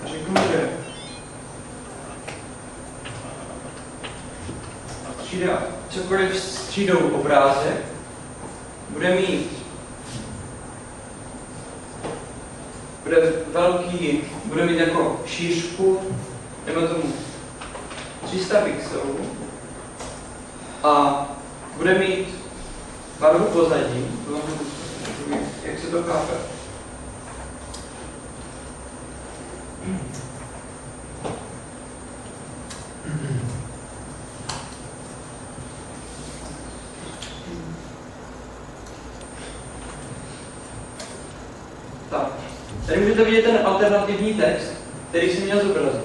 Řeknu, že třída, cokoliv s třídou obrázek, bude mít jako šířku, dejme tomu 300 pixelů a bude mít barvu pozadí, jak se to chápe. Tak, tady můžete vidět ten alternativní text, který si měl zobrazit.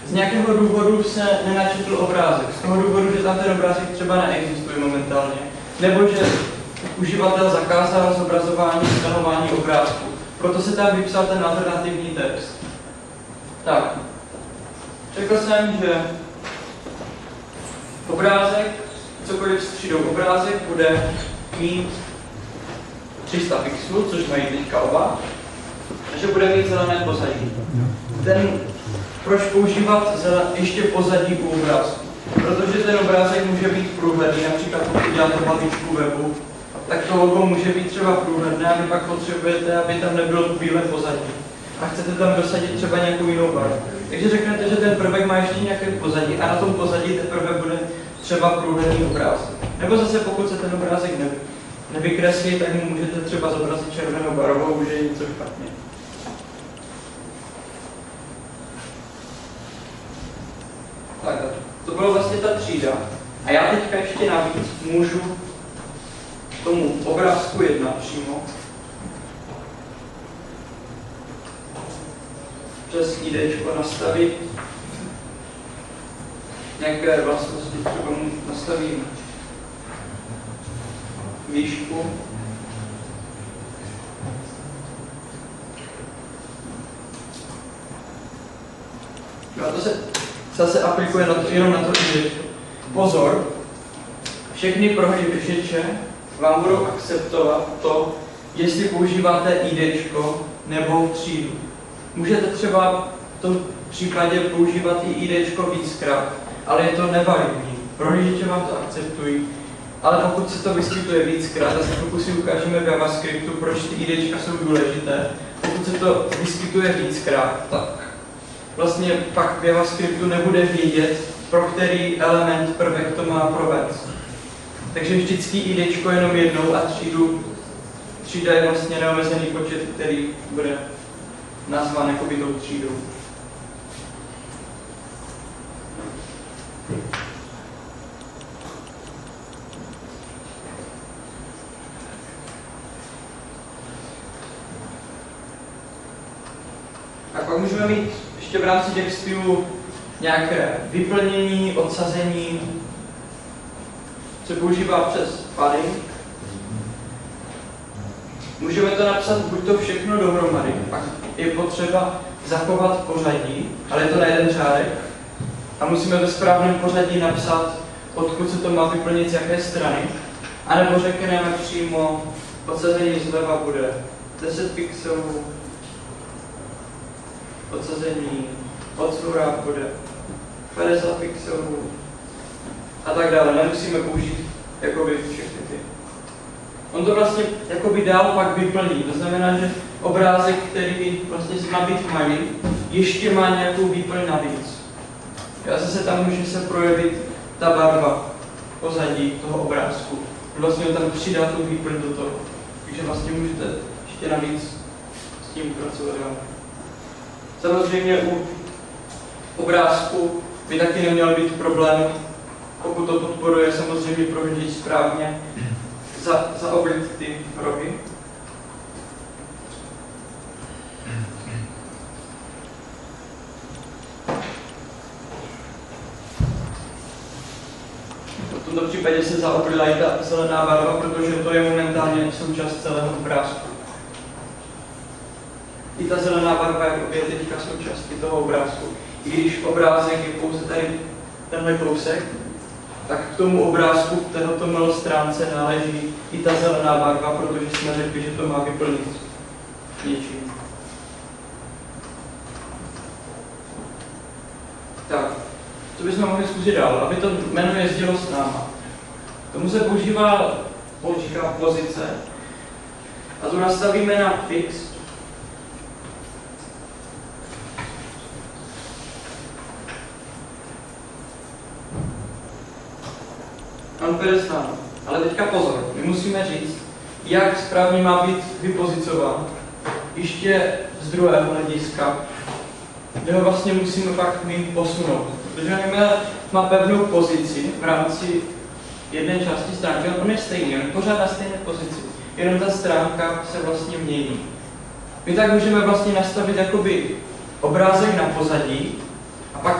Z nějakého důvodu se nenačetl obrázek. Z toho důvodu, že tam ten obrázek třeba neexistuje momentálně. nebo že uživatel zakázal zobrazování stahování obrázku. Proto se tam vypsal ten alternativní text. Tak, řekl jsem, že obrázek, cokoliv s třídou obrázek, bude mít 300 pixelů, což mají teďka oba, a že bude mít zelené pozadí. Proč používat ještě pozadí u obrázku? Protože ten obrázek může být průhledný, například pokud děláte hlavičku webu, tak to logo může být třeba průhledné a vy pak potřebujete, aby tam nebylo bílé pozadí. A chcete tam dosadit třeba nějakou jinou barvu. Takže řeknete, že ten prvek má ještě nějaké pozadí a na tom pozadí teprve bude třeba průhledný obrázek. Nebo zase pokud se ten obrázek nevykreslí, tak mu můžete třeba zobrazit červenou barvou, že je něco špatně. Tak, to bylo vlastně ta třída. A já teďka ještě navíc můžu tomu obrázku 1 přímo přes IDčko nastavit nějaké vlastnosti, třeba mu nastavím výšku. No a to se zase aplikuje jenom na to IDčko. Pozor, všechny prohlížeče vám budou akceptovat to, jestli používáte IDčko nebo třídu. Můžete třeba v tom případě používat i IDčko víckrát, ale je to nevalidní. Prohlížeče vám to akceptují, ale pokud se to vyskytuje víckrát, zase pokud si ukážeme v JavaScriptu, proč ty IDčka jsou důležité, pokud se to vyskytuje víckrát, tak vlastně pak v JavaScriptu nebude vědět, pro který element prvek to má provést. Takže vždycky IDčko jenom jednou a třída je vlastně neomezený počet, který bude nazván jakoby tou třídou. A pak můžeme mít ještě v rámci těch stylů nějaké vyplnění, odsazení, se používá přes padding. Můžeme to napsat buď to všechno dohromady, pak je potřeba zachovat pořadí, ale je to na jeden řádek. A musíme ve správném pořadí napsat, odkud se to má vyplnit z jaké strany. A nebo řekneme přímo, odsazení zleva bude 10 pixelů, odsazení odzhora bude 50 pixelů a tak dále. Nemusíme použít jakoby všechny ty. On to vlastně jakoby dál pak vyplní. To znamená, že obrázek, který vlastně má být malý, ještě má nějakou výplň navíc. A zase tam může se projevit ta barva pozadí toho obrázku. Vlastně tam přidá tu výplň do toho. Takže vlastně můžete ještě navíc s tím pracovat dál. Samozřejmě u obrázku by taky neměl být problém, pokud to podporuje samozřejmě prohlížeč správně, zaoblit ty rohy. V tomto případě se zaoblila i ta zelená barva, protože to je momentálně součást celého obrázku. I ta zelená barva je teďka součástí toho obrázku. I když obrázek je pouze tady tenhle kousek, tak k tomu obrázku v této stránce náleží i ta zelená barva, protože jsme řekli, že to má vyplnit něčím. Tak, co bychom mohli zkusit dál, aby to jméno jezdilo s náma. Tomu se používá pozice a tu nastavíme na fix. Ale teďka pozor, my musíme říct, jak správně má být vypozicován. Ještě z druhého hlediska, kde ho vlastně musíme pak mít posunout. Protože má pevnou pozici v rámci jedné části stránky, on je stejný, on je pořád na stejné pozici. Jenom ta stránka se vlastně mění. My tak můžeme vlastně nastavit jakoby obrázek na pozadí a pak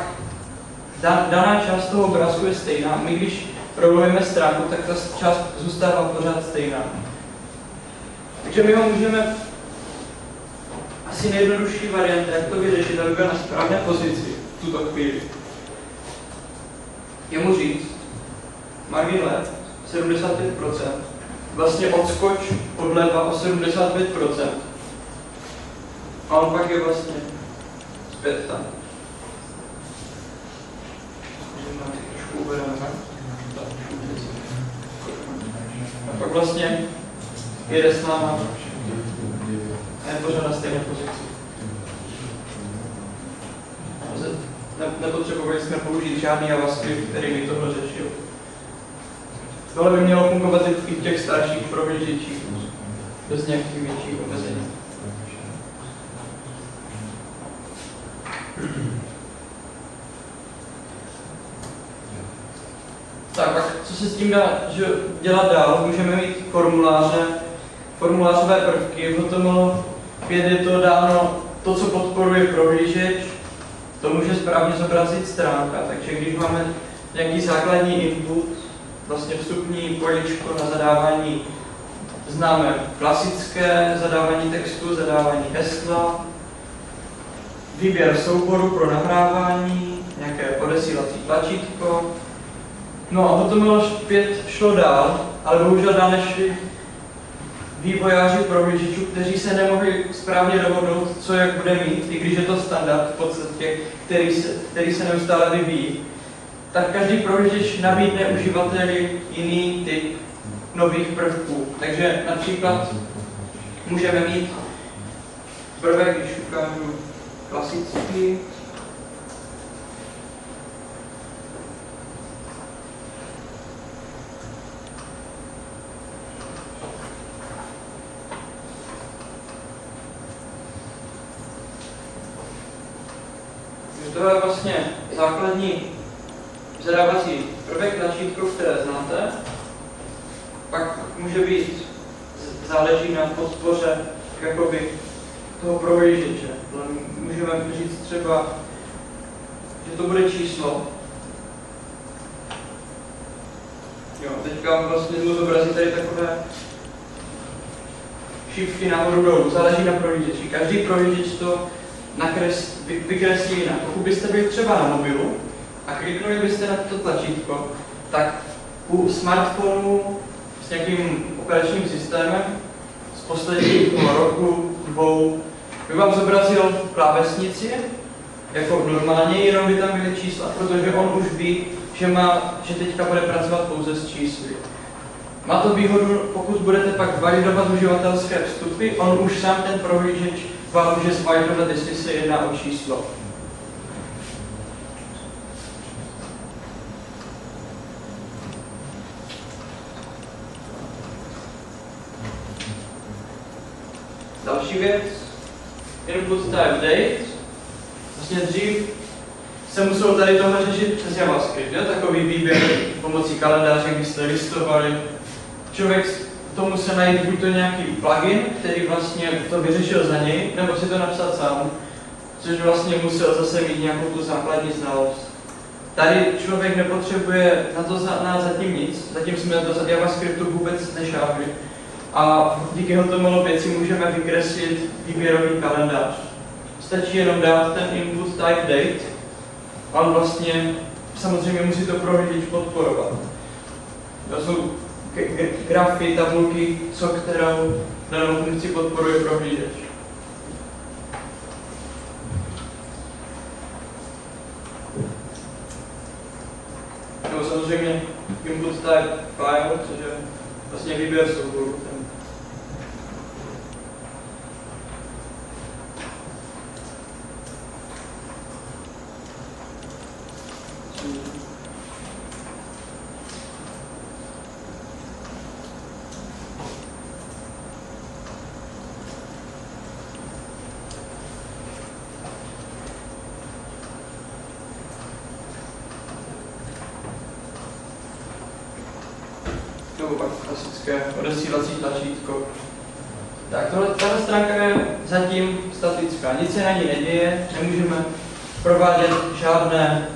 daná část toho obrázku je stejná. My když prolomíme stránku, tak ta část zůstává pořád stejná. Takže my ho můžeme, asi nejjednodušší varianta, jak to vyřešit, aby byl na správné pozici v tuto chvíli, je mu říct, margin left 75%, vlastně odskoč odleva o 75%. A on pak je vlastně zpět tam. Trošku ubereme. A pak vlastně jede s náma a je pořád na stejné pozici. Nepotřebovali jsme použít žádný JavaScript, který by tohle řešil. Tohle by mělo fungovat i v těch starších prohlížečích, bez nějakých větších omezení. Tak, pak co se s tím dá dělat dál? Můžeme mít formulářové prvky. V HTML 5 je to dáno to, co podporuje prohlížeč, to může správně zobrazit stránka. Takže když máme nějaký základní input, vlastně vstupní políčko na zadávání, známe klasické zadávání textu, zadávání hesla, výběr souboru pro nahrávání, nějaké odesílací tlačítko. No a potom 5 šlo dál, ale bohužel dál nešli vývojáři prohlížečů, kteří se nemohli správně dohodnout, co jak bude mít, i když je to standard v podstatě, který se neustále vyvíjí. Tak každý prohlížeč nabídne uživateli jiný typ nových prvků. Takže například můžeme mít prvek, když ukážu klasický, to je vlastně základní zadávací prvek tlačítko, které znáte. Pak může být, záleží na podpoře jakoby toho prohlížeče. Můžeme říct třeba, že to bude číslo. Jo, teďka vlastně můžu zobrazit tady takové šípky nahoru dolů. Záleží na prohlížeči. Každý prohlížeč to vykreslí jinak. Pokud byste byli třeba na mobilu a kliknuli byste na to tlačítko, tak u smartphonu s nějakým operačním systémem z posledního roku, 2, by vám zobrazil klávesnici jako normálně, jenom by tam byly čísla, protože on už ví, že teďka bude pracovat pouze s čísly. Má to výhodu, pokud budete pak validovat uživatelské vstupy, on už sám ten prohlížeč vám může zvalidovat, jestli se jedná o číslo. Další věc, input type date. Vlastně dřív se muselo tady tohle řešit přes JavaScript, ne? Takový výběr pomocí kalendáře, kdy jste listovali. Člověk tomu se najít buď to nějaký plugin, který vlastně to vyřešil za něj, nebo si to napsat sám, což vlastně musel zase mít nějakou tu základní znalost. Tady člověk nepotřebuje na to zatím nic, zatím jsme to za JavaScriptu vůbec nešáhli. A díky HTML 5 si můžeme vykreslit výběrový kalendář. Stačí jenom dát ten input type date a on vlastně samozřejmě musí to prohlížeč podporovat. To jsou grafy, tabulky, co kterou danou funkci podporuje prohlížeč. Nebo samozřejmě input type file, což je vlastně výběr souboru. Nebo pak klasické odesílací tlačítko. Tak tahle stránka je zatím statická, nic se na ní neděje, nemůžeme provádět žádné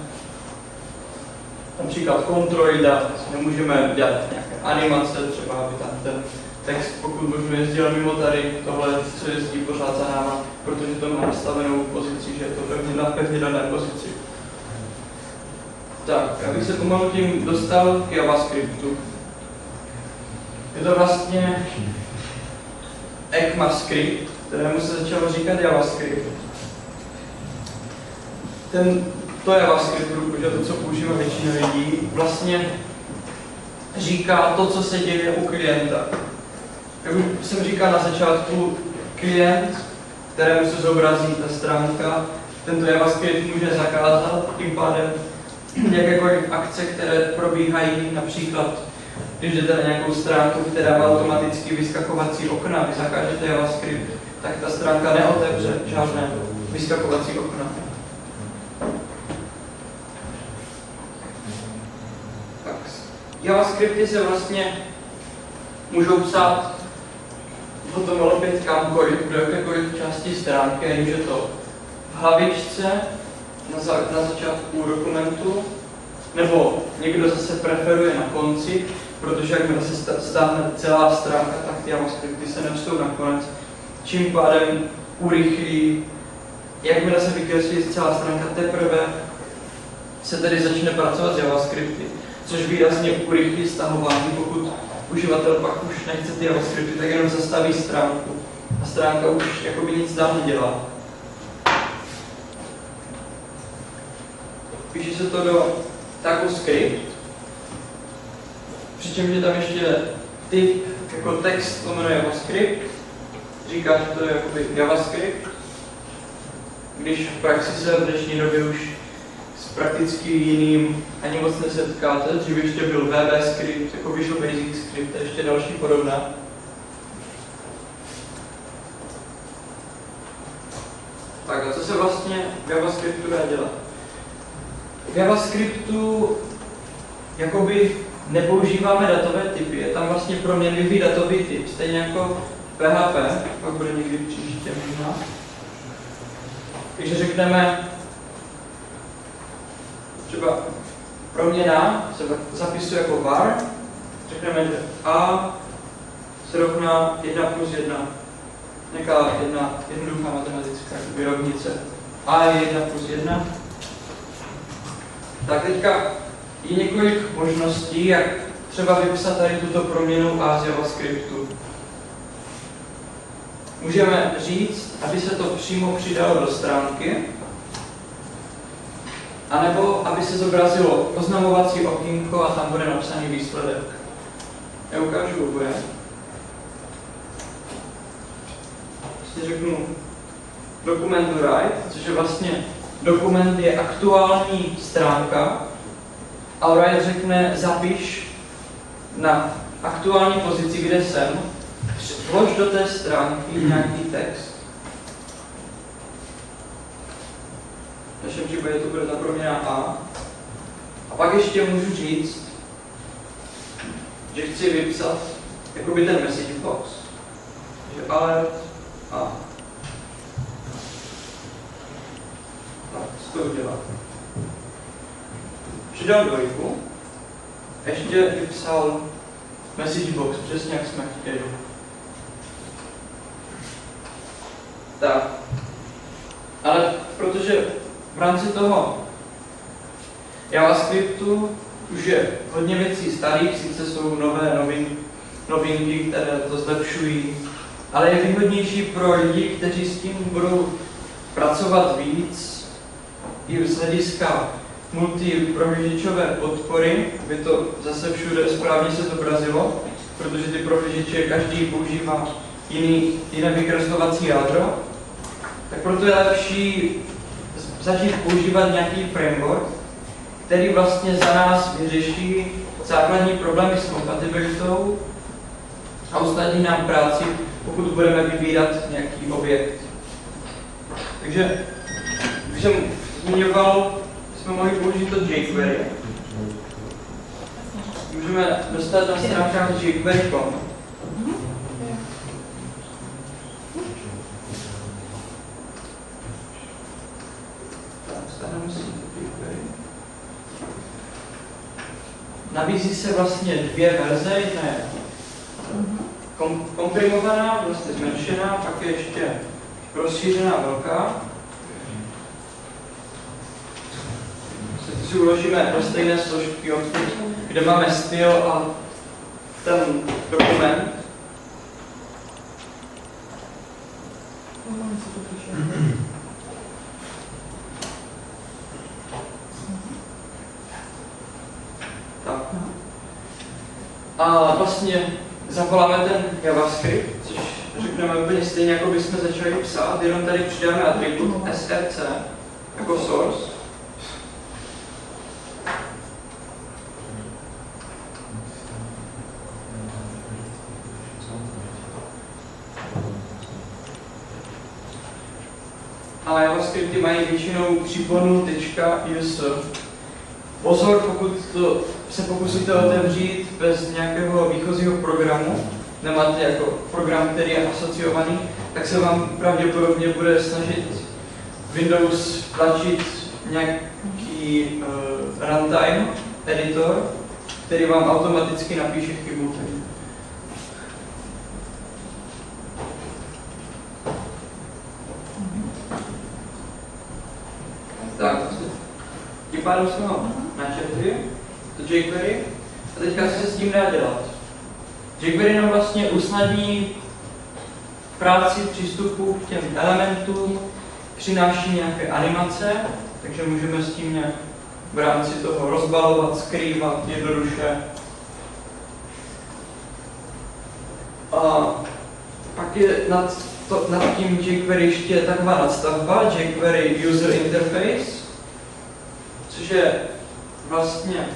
například kontroly dat, nemůžeme dělat nějaké animace, třeba aby tam ten text pokud možno jezdil mimo tady tohle, co jezdí pořád za náma, protože to má nastavenou pozici, že je to pevně dané pozici. Tak, abych se pomalu tím dostal k JavaScriptu. Je to vlastně ECMAScript, kterému se začalo říkat JavaScript. To JavaScript, protože to, co používá většina lidí, vlastně říká to, co se děje u klienta. Jak už jsem říkal na začátku, klient, kterému se zobrazí ta stránka, tento JavaScript může zakázat, tím pádem jakékoliv akce, které probíhají, například když jdete na nějakou stránku, která má automaticky vyskakovací okna, vy zakážete JavaScript, tak ta stránka neotevře žádné vyskakovací okna. Tak. JavaScripty se vlastně můžou psát potom opět kamkoliv, do jakékoliv části stránky, ať už je to v hlavičce, na začátku dokumentu, nebo někdo zase preferuje na konci, protože jakmile se stáhne celá stránka, tak ty JavaScripty se nečtou nakonec. Čím pádem urychlí, jakmile se vykreslí celá stránka, teprve se tedy začne pracovat s JavaScripty, což výrazně urychlí stahování, pokud uživatel pak už nechce ty JavaScripty, tak jenom zastaví stránku a stránka už jakoby nic dál nedělá. Píše se to do tagu script, přičemž je tam ještě typ jako text lomeno JavaScript, říká, že to je jakoby JavaScript, když v praxi se v dnešní době už s prakticky jiným ani moc nesetkáte, dříve ještě byl VB script, jako Visual Basic script a ještě další podobná. Tak a co se vlastně v JavaScriptu dá dělat? V JavaScriptu jakoby nepoužíváme datové typy, je tam vlastně proměnlivý datový typ, stejně jako PHP, pak bude někdy příště možná. Takže řekneme, třeba proměna se zapisuje jako var, řekneme, že a se rovná 1 plus 1, nějaká jednoduchá matematická rovnice. A je 1 plus 1. Tak teďka je několik možností, jak třeba vypsat tady tuto proměnu A z JavaScriptu. Můžeme říct, aby se to přímo přidalo do stránky, anebo aby se zobrazilo oznamovací okýnko a tam bude napsaný výsledek. Já ukážu oboje. Vlastně řeknu dokument write, což je vlastně dokument je aktuální stránka a write řekne zapiš na aktuální pozici, kde jsem, vlož do té stránky nějaký text. V našem případě to bude ta proměna A. A pak ještě můžu říct, že chci vypsat jakoby ten message box. Takže alert A. Tak, co to udělá? Přidal dvojku, ještě vypsal message box, přesně jak jsme chtěli. Tak, ale protože v rámci toho JavaScriptu už je hodně věcí starých, sice jsou nové novinky, které to zlepšují, ale je výhodnější pro lidi, kteří s tím budou pracovat víc, i z hlediska multiprohlížečové podpory, aby to zase všude správně se zobrazilo, protože ty prohlížeče každý používá jiné vykreslovací jádro, tak proto je lepší začít používat nějaký framework, který vlastně za nás vyřeší základní problémy s kompatibilitou a usnadní nám práci, pokud budeme vybírat nějaký objekt. Takže, když jsem zmiňoval, jsme mohli použít to jQuery. Můžeme dostat na stránkách jQuery.com. nabízí se vlastně dvě verze, jedna je komprimovaná, vlastně zmenšená, pak je ještě rozšířená velká. Si uložíme do stejné složky, kde máme styl a ten dokument. Tak. A vlastně zavoláme ten JavaScript, což řekneme úplně stejně, jako bychom začali psát, jenom tady přidáme atribut src jako source. A JavaScripty mají většinou příponu .us. Pozor, pokud se pokusíte otevřít bez nějakého výchozího programu, nemáte jako program, který je asociovaný, tak se vám pravděpodobně bude snažit Windows tlačit nějaký runtime editor, který vám automaticky napíše chybu. Tak, tím pádem jsme ho načetli, to jQuery, a teďka co se s tím dá dělat. jQuery nám vlastně usnadní práci přístupu k těm elementům, přináší nějaké animace, takže můžeme s tím nějak v rámci toho rozbalovat, skrývat jednoduše. A pak je nad tím jQuery ještě taková nadstavba, jQuery User Interface, což je vlastně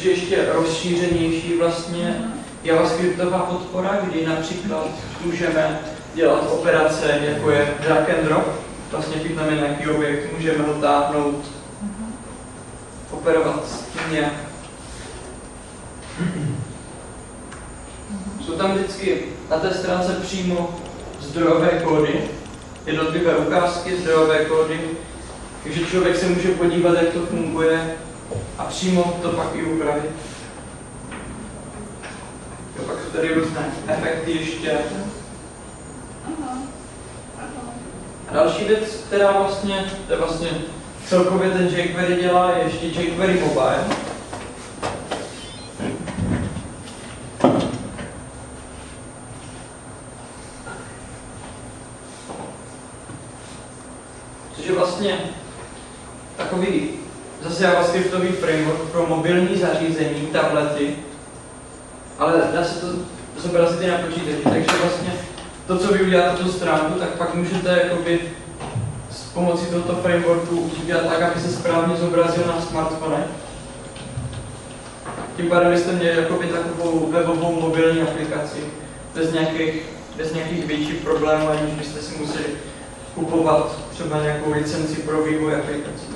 ještě rozšířenější vlastně JavaScriptová podpora, kdy například můžeme dělat operace, jako je drag and drop, vlastně chytneme nějaký objekt, můžeme ho táhnout, operovat s tím nějak. Jsou tam vždycky na té stránce přímo zdrojové kódy, jednotlivé ukázky, zdrojové kódy, takže člověk se může podívat, jak to funguje a přímo to pak i upravit. Jo, pak jsou tady různé efekty ještě. A další věc, která vlastně, to je vlastně celkově ten jQuery dělá, je ještě jQuery Mobile. Což je vlastně takový zase JavaScriptový framework pro mobilní zařízení, tablety, ale dá se to zobrazit i na počítači, takže vlastně to, co vy uděláte tu stránku, tak pak můžete jakoby s pomocí tohoto frameworku udělat tak, aby se správně zobrazil na smartphone. Tím pádem byste měli jakoby takovou webovou mobilní aplikaci bez nějakých větších problémů, aniž byste si museli kupovat třeba nějakou licenci pro vývoj aplikací.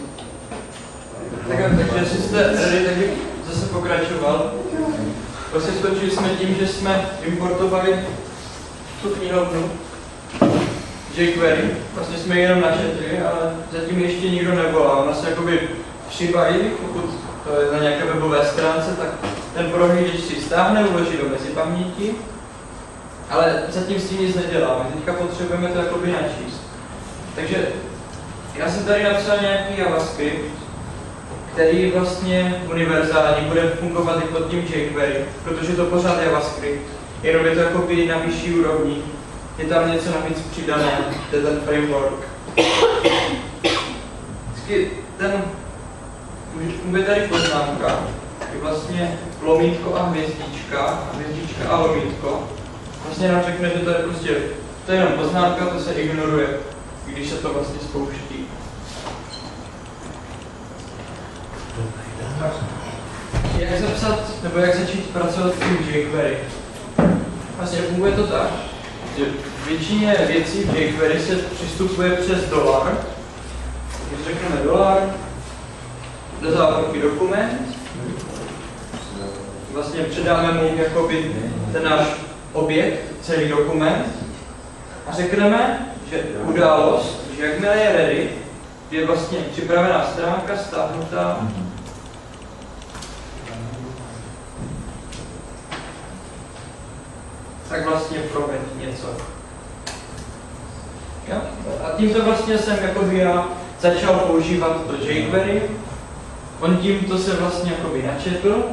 Takže jestli jste ready, tak bych zase pokračoval. Vlastně skončili jsme tím, že jsme importovali tu knihovnu jQuery. Vlastně jsme ji jenom načetli, ale zatím ještě nikdo nevolá. Ona se jakoby přibaví, pokud to je na nějaké webové stránce, tak ten prohlížeč si stáhne, uloží do mezipaměti, ale zatím s tím nic neděláme. Teďka potřebujeme to jakoby načíst. Takže já jsem tady napsal nějaký JavaScript, který vlastně univerzální, bude fungovat i pod tím jQuery, protože to pořád JavaScript, jenom je to jakoby na vyšší úrovni. Je tam něco navíc přidané, to je ten framework. Funguje tady poznámka, je vlastně lomítko a hvězdička a lomítko. Vlastně nám řekne, že to je prostě, to je jenom poznámka, to se ignoruje, když se to vlastně spouští. Jak zapsat, nebo jak začít pracovat s tím jQuery? Vlastně funguje to tak, že většině věcí v jQuery se přistupuje přes $. Když řekneme $, do závorky dokument, vlastně předáme mu jakoby ten náš objekt, celý dokument, a řekneme, že událost, že jakmile je ready, je vlastně připravená stránka, stáhnutá. Tak vlastně proved něco. Jo? A tímto vlastně jsem jakoby já začal používat to jQuery. On tímto se vlastně jakoby načetl.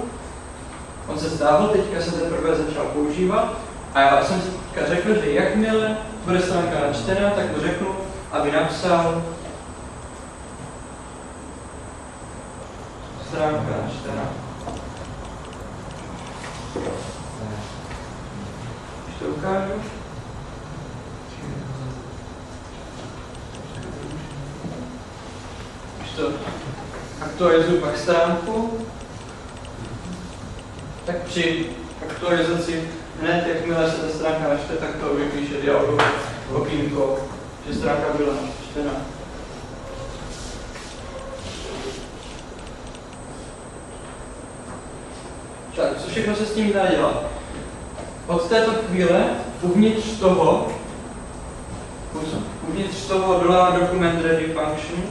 On se stáhl, teďka se teprve začal používat. A já jsem si teďka řekl, že jakmile bude stránka načtená, tak mu řeknu, aby napsal stránka načtená. Když to ukážu. Když to aktualizuju pak stránku, tak při aktualizaci hned, jakmile se ta stránka načte, tak to vypíše dialogové okýnko, že stránka byla načtena. Tak, co všechno se s tím dá dělat? Od této chvíle uvnitř toho $document_ready function,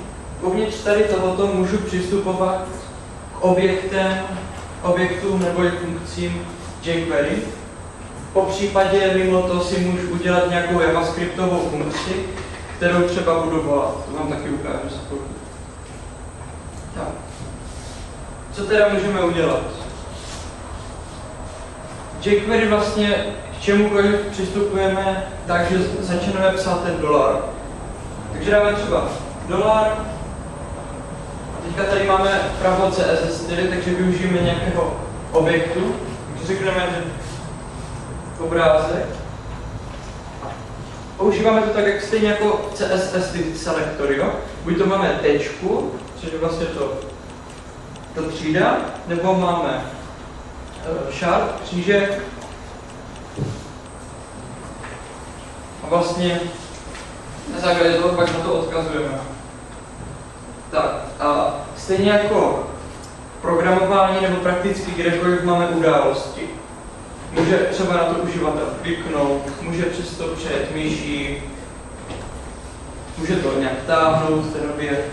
uvnitř tady tohoto můžu přistupovat k objektům nebo funkcím jQuery. Po případě mimo to si můžu udělat nějakou javascriptovou funkci, kterou třeba budu volat. To vám taky ukážu za chvilku. Tak. Co teda můžeme udělat? jQuery vlastně k čemukoliv přistupujeme tak, že začneme psát ten $. Takže dáme třeba $. Teďka tady máme vpravo CSS styly, takže využijeme nějakého objektu. Takže řekneme, že obrázek. Používáme to tak, jak stejně jako CSS selektor, jo? Buď to máme tečku, což je vlastně to třída, nebo máme sharp, křížek. A vlastně na základě toho pak na to odkazujeme. Tak a stejně jako programování nebo prakticky kdekoliv máme události. Může třeba na to uživatel kliknout, může přes to přejet myší, může to nějak táhnout ten objekt.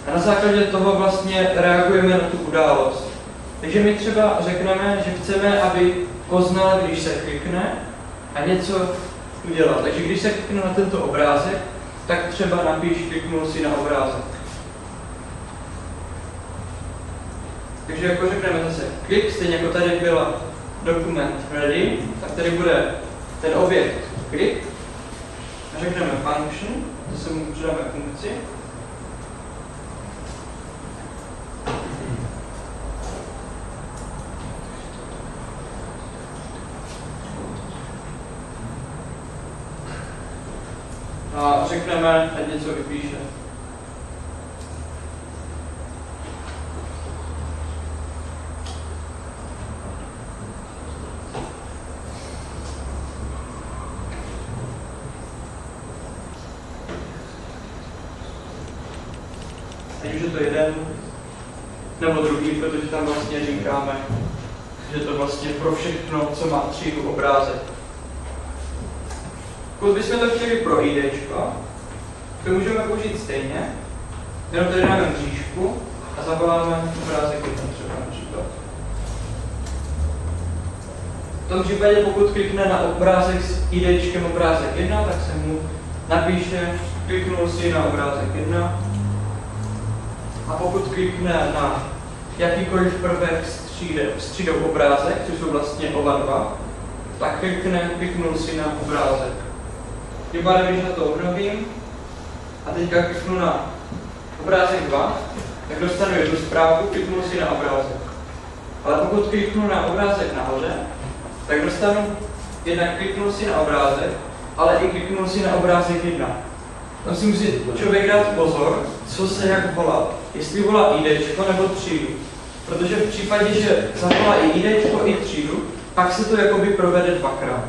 A na základě toho vlastně reagujeme na tu událost. Takže my třeba řekneme, že chceme, aby poznal, když se klikne a něco udělal. Takže když se klikne na tento obrázek, tak třeba napíš, kliknul si na obrázek. Takže jako řekneme zase klik, stejně jako tady byla document ready, tak tady bude ten objekt klik a řekneme function, zase mu přidáme funkci. A řekneme, ať něco vypíše. Ať už je to jeden nebo druhý, protože tam vlastně říkáme, že to vlastně pro všechno, co má třídu obrázek. Pokud bychom to chtěli pro IDčko, to můžeme použít stejně, jenom tady dáme mřížku a zavoláme obrázek 1 třeba například. V tom případě, pokud klikne na obrázek s IDčkem obrázek 1, tak se mu napíše, kliknul si na obrázek 1. A pokud klikne na jakýkoliv prvek s třídou obrázek, což jsou vlastně oba dva, tak kliknul si na obrázek. Tím pádem, když na to obnovím a teďka kliknu na obrázek 2, tak dostanu jednu zprávu, kliknu si na obrázek. Ale pokud kliknu na obrázek nahoře, tak dostanu jednak kliknu si na obrázek, ale i kliknu si na obrázek 1. Tam si musí člověk dát pozor, co se jak volá. Jestli volá IDčko nebo třídu. Protože v případě, že zavolá i IDčko, i třídu, pak se to jakoby provede dvakrát.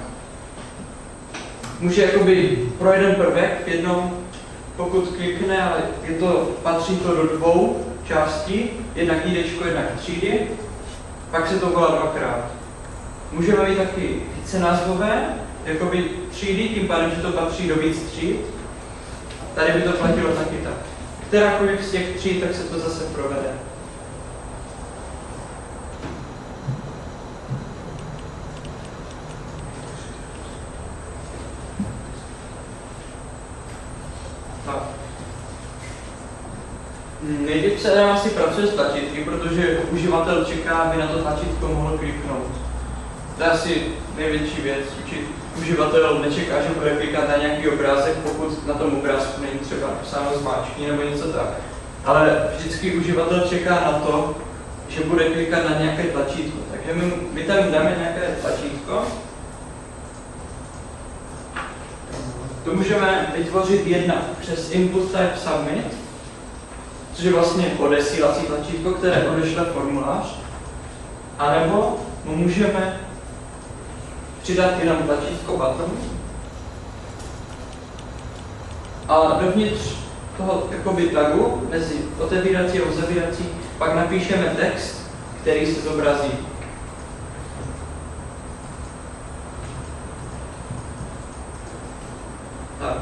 Může jakoby pro jeden prvek jednou, pokud klikne, ale patří to do dvou částí, jednak IDčko, jednak třídy, pak se to volá dvakrát. Můžeme mít taky vícenázvové, jakoby třídy, tím pádem, že to patří do víc tříd. Tady by to platilo taky tak. kterákoliv z těch tří, tak se to zase provede. Tak. Nejdřív se asi pracuje s tlačítky, protože uživatel čeká, aby na to tlačítko mohl kliknout. To je asi největší věc, určitě uživatel nečeká, že bude klikat na nějaký obrázek, pokud na tom obrázku není třeba napsáno zmáčkni nebo něco tak. Ale vždycky uživatel čeká na to, že bude klikat na nějaké tlačítko. Takže my tam dáme nějaké tlačítko. To můžeme vytvořit jednak přes input type submit, což je vlastně odesílací tlačítko, které odešle formulář, anebo mu můžeme přidat jenom tlačítko button a dovnitř toho jakoby tagu mezi otevírací a uzavírací pak napíšeme text, který se zobrazí. Tak.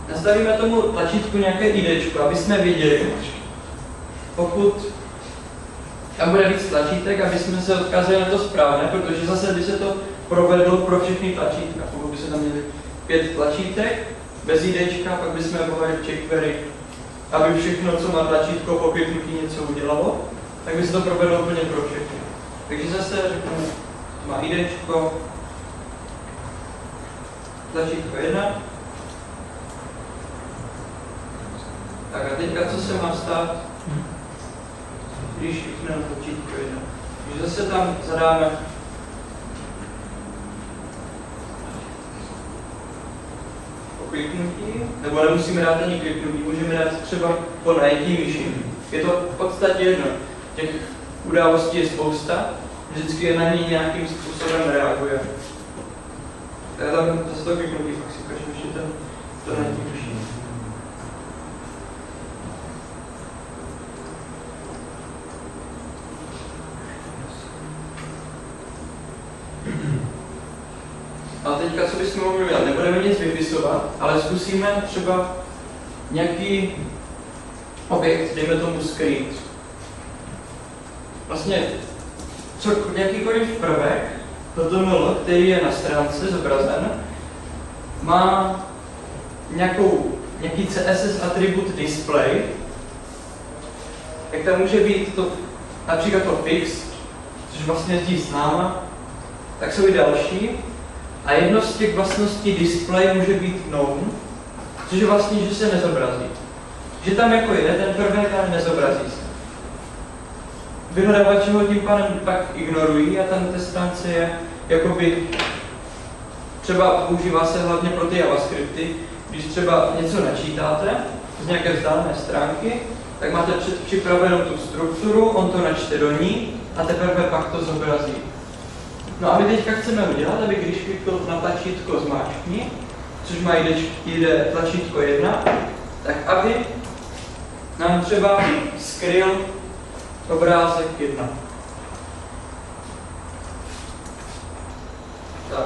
Nastavíme tomu tlačítku nějaké IDčko, aby jsme věděli, pokud tam bude víc tlačítek, aby jsme se odkázali na to správné, protože zase by se to provedlo pro všechny tlačítka. Pokud by se tam měli 5 tlačítek, bez IDčka, pak bychom volali v jQuery, aby všechno, co má tlačítko po kliknutí něco udělalo, tak by se to provedlo úplně pro všechny. Takže zase řeknu, má IDčko, tlačítko 1. Tak a teďka co se má stát, když klikneme tlačítko 1. Takže zase tam zadáme kliknutí, nebo nemusíme dát ani kliknutí, můžeme dát třeba po najítí myši. Je to v podstatě jedno. Těch událostí je spousta, vždycky je na ně nějakým způsobem reaguje. Já tam zase to kliknutí, pak si ukážu ještě to najítí myši. A teďka, co bychom mohli udělat? Nebudeme nic vypisovat, ale zkusíme třeba nějaký objekt, dejme tomu screen. Vlastně jakýkoliv prvek, HTML, který je na stránce zobrazen, má nějaký CSS atribut display, tak tam může být to, například to fix, což vlastně jezdí s náma, tak jsou i další. A jedno z těch vlastností display může být known, což je vlastně, že se nezobrazí. Že tam jako je ten prvek, ale nezobrazí se. Vyhledávači ho tím pádem pak ignorují a tam té stránce je jakoby třeba používá se hlavně pro ty JavaScripty. Když třeba něco načítáte z nějaké vzdálené stránky, tak máte připravenou tu strukturu, on to načte do ní a teprve pak to zobrazí. No a my teďka chceme udělat, aby když klikl na tlačítko zmáčkni, což má jde tlačítko 1, tak aby nám třeba skryl obrázek 1. Tak.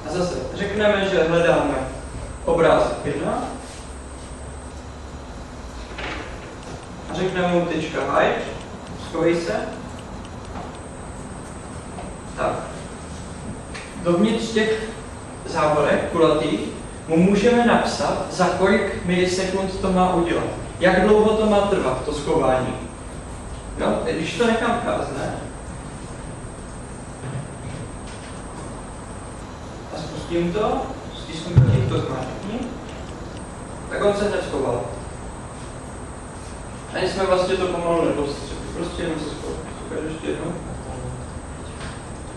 A zase řekneme, že hledáme obrázek 1 a řekneme mu .hide, schovej se. Tak. Dovnitř těch závorek kulatých mu můžeme napsat, za kolik milisekund to má udělat. Jak dlouho to má trvat, to schování. No, když to nechám kázne a spustím to, stisknu to zmáčkni, tak on se hned schoval. Ani jsme vlastně to pomalu nepostřebili, prostě jenom se schoval. Super, ještě jednou.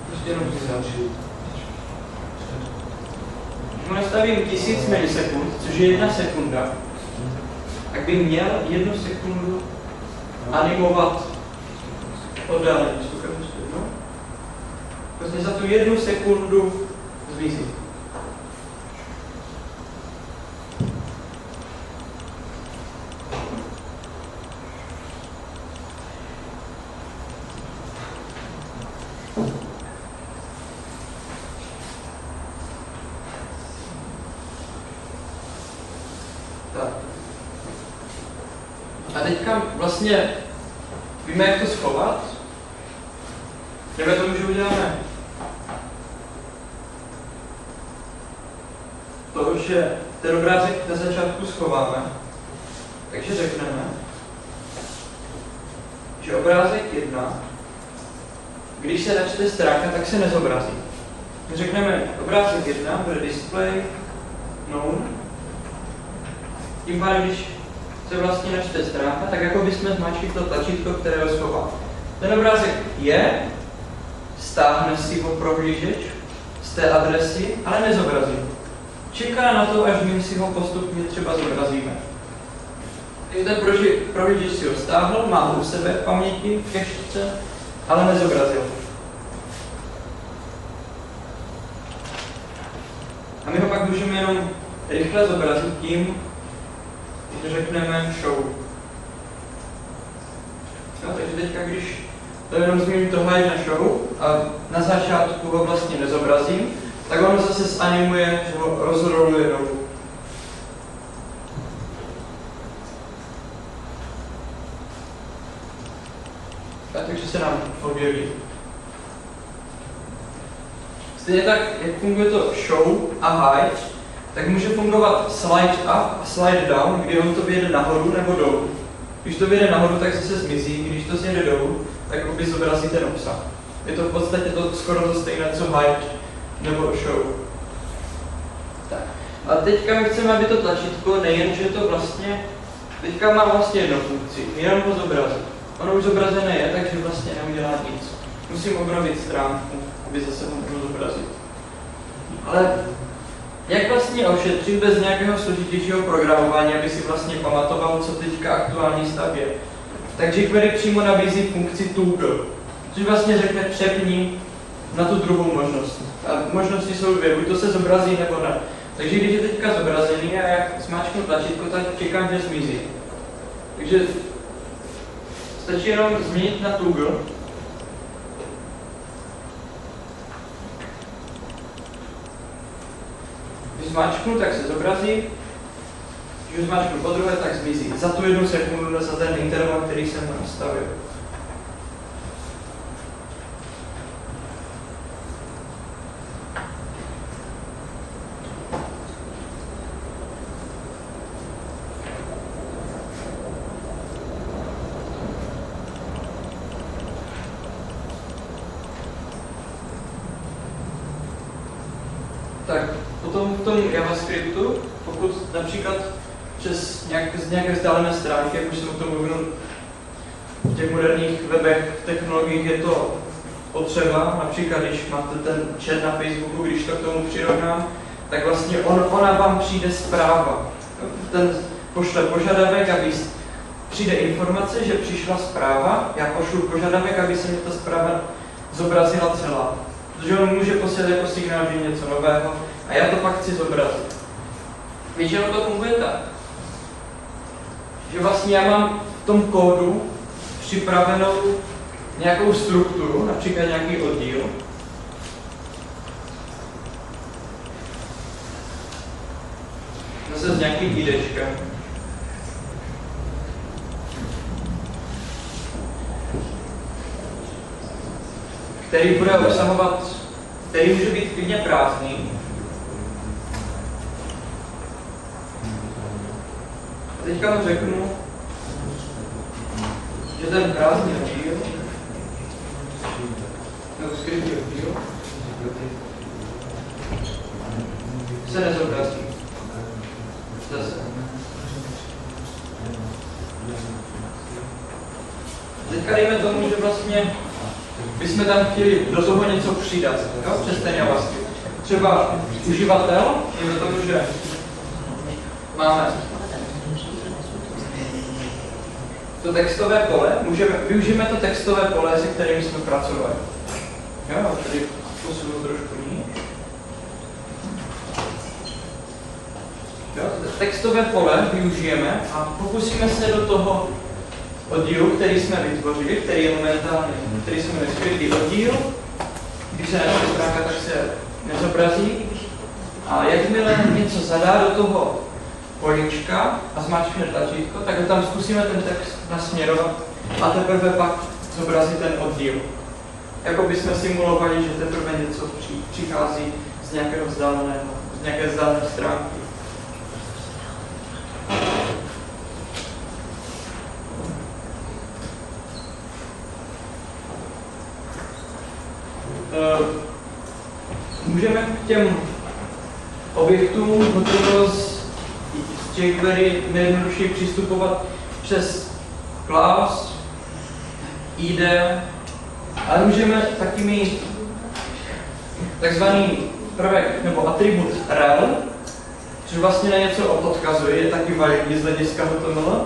Prostě jenom si další. Když mu nastavím 1000 milisekund, což je 1 sekunda, tak by měl 1 sekundu animovat oddálení. Vlastně za tu 1 sekundu zmizí. Tak. teďka vlastně víme, jak to schovat. Jdeme tomu, že uděláme to, že ten obrázek na začátku schováme. Takže řekneme, že obrázek 1, když se načte stránka, tak se nezobrazí. Řekneme, obrázek 1 bude display known. Tím pádem, když se vlastně načte stránka, tak jako bychom zmáčkli to tlačítko, které ho schová. Ten obrázek je, stáhne si ho prohlížeč z té adresy, ale nezobrazí. Čeká na to, až my si ho postupně třeba zobrazíme. Takže ten prohlížeč si ho stáhl, má ho u sebe v paměti, v kešce, ale nezobrazil. A my ho pak můžeme jenom rychle zobrazit tím, že řekneme show. No, takže teďka, když to jenom zmíním tohle je na show a na začátku ho vlastně nezobrazím, tak on zase zanimuje, že ho rozroluje dolů. Takže se nám objeví. Stejně tak, jak funguje to show a hide, tak může fungovat slide up a slide down, kdy on to vyjede nahoru nebo dolů. Když to vyjede nahoru, tak zase zmizí, když to zjede dolů, tak opět zobrazí ten obsah. Je to v podstatě to skoro to stejné, co hide nebo show. Tak. A teďka my chceme, aby to tlačítko, nejen, že to vlastně, teďka má vlastně jednu funkci, jenom ho zobrazit. Ono už zobrazené je, takže vlastně neudělá nic. Musím obnovit stránku, aby zase ho mohl zobrazit. Ale jak vlastně ošetřit bez nějakého složitějšího programování, aby si vlastně pamatoval, co teďka aktuální stav je? Tak jQuery přímo nabízí funkci toggle, což vlastně řekne přepni na tu druhou možnost. A možnosti jsou dvě, buď to se zobrazí nebo ne. Takže když je teďka zobrazený a jak zmáčknu tlačítko, tak čekám, že zmizí. Takže stačí jenom změnit na toggle. Když zmáčknu, tak se zobrazí. Když zmáčknu po druhé, tak zmizí. Za tu 1 sekundu, za ten interval, který jsem nastavil. Tak potom v tom JavaScriptu, pokud například z nějaké vzdálené stránky, jak už jsem o tom mluvil, v těch moderních webech, technologiích je to potřeba, například když máte ten chat na Facebooku, když to k tomu přirovnám, tak vlastně ona vám přijde zpráva. Ten pošle požadavek, aby přijde informace, že přišla zpráva, já pošlu požadavek, aby se mi ta zpráva zobrazila celá. Protože on může posílat jako signál, že je něco nového a já to pak chci zobrazit. Většinou to funguje tak, že vlastně já mám v tom kódu připravenou nějakou strukturu, například nějaký oddíl. Zase s nějakým IDčkem. Který bude obsahovat, který může být klidně prázdný. A teďka mu řeknu, že ten prázdný oddíl, nebo skrytý oddíl, se nezobrazí. Zase. Teďka dejme tomu, že vlastně bychom tam chtěli do toho něco přidat, jo, přes ten JavaScript. Třeba uživatel, dejme tomu, že máme to textové pole, využijeme to textové pole, se kterým jsme pracovali. Jo, tady posunu trošku níž. Jo, textové pole využijeme a pokusíme se do toho oddílu, který jsme vytvořili, který je momentálně, který jsme skrytý oddíl. Když se naše stránka, tak se nezobrazí. A jakmile něco zadá do toho políčka a zmáčkne tlačítko, tak ho tam zkusíme ten text nasměrovat a teprve pak zobrazit ten oddíl. Jako bychom simulovali, že teprve něco přichází z nějakého vzdáleného, z nějaké vzdálené stránky. Můžeme k těm objektům hotovo z jQuery nejjednodušeji přistupovat přes class, ID, ale můžeme taky mít takzvaný prvek nebo atribut rel, což vlastně na něco odkazuje, je taky validní z hlediska HTML.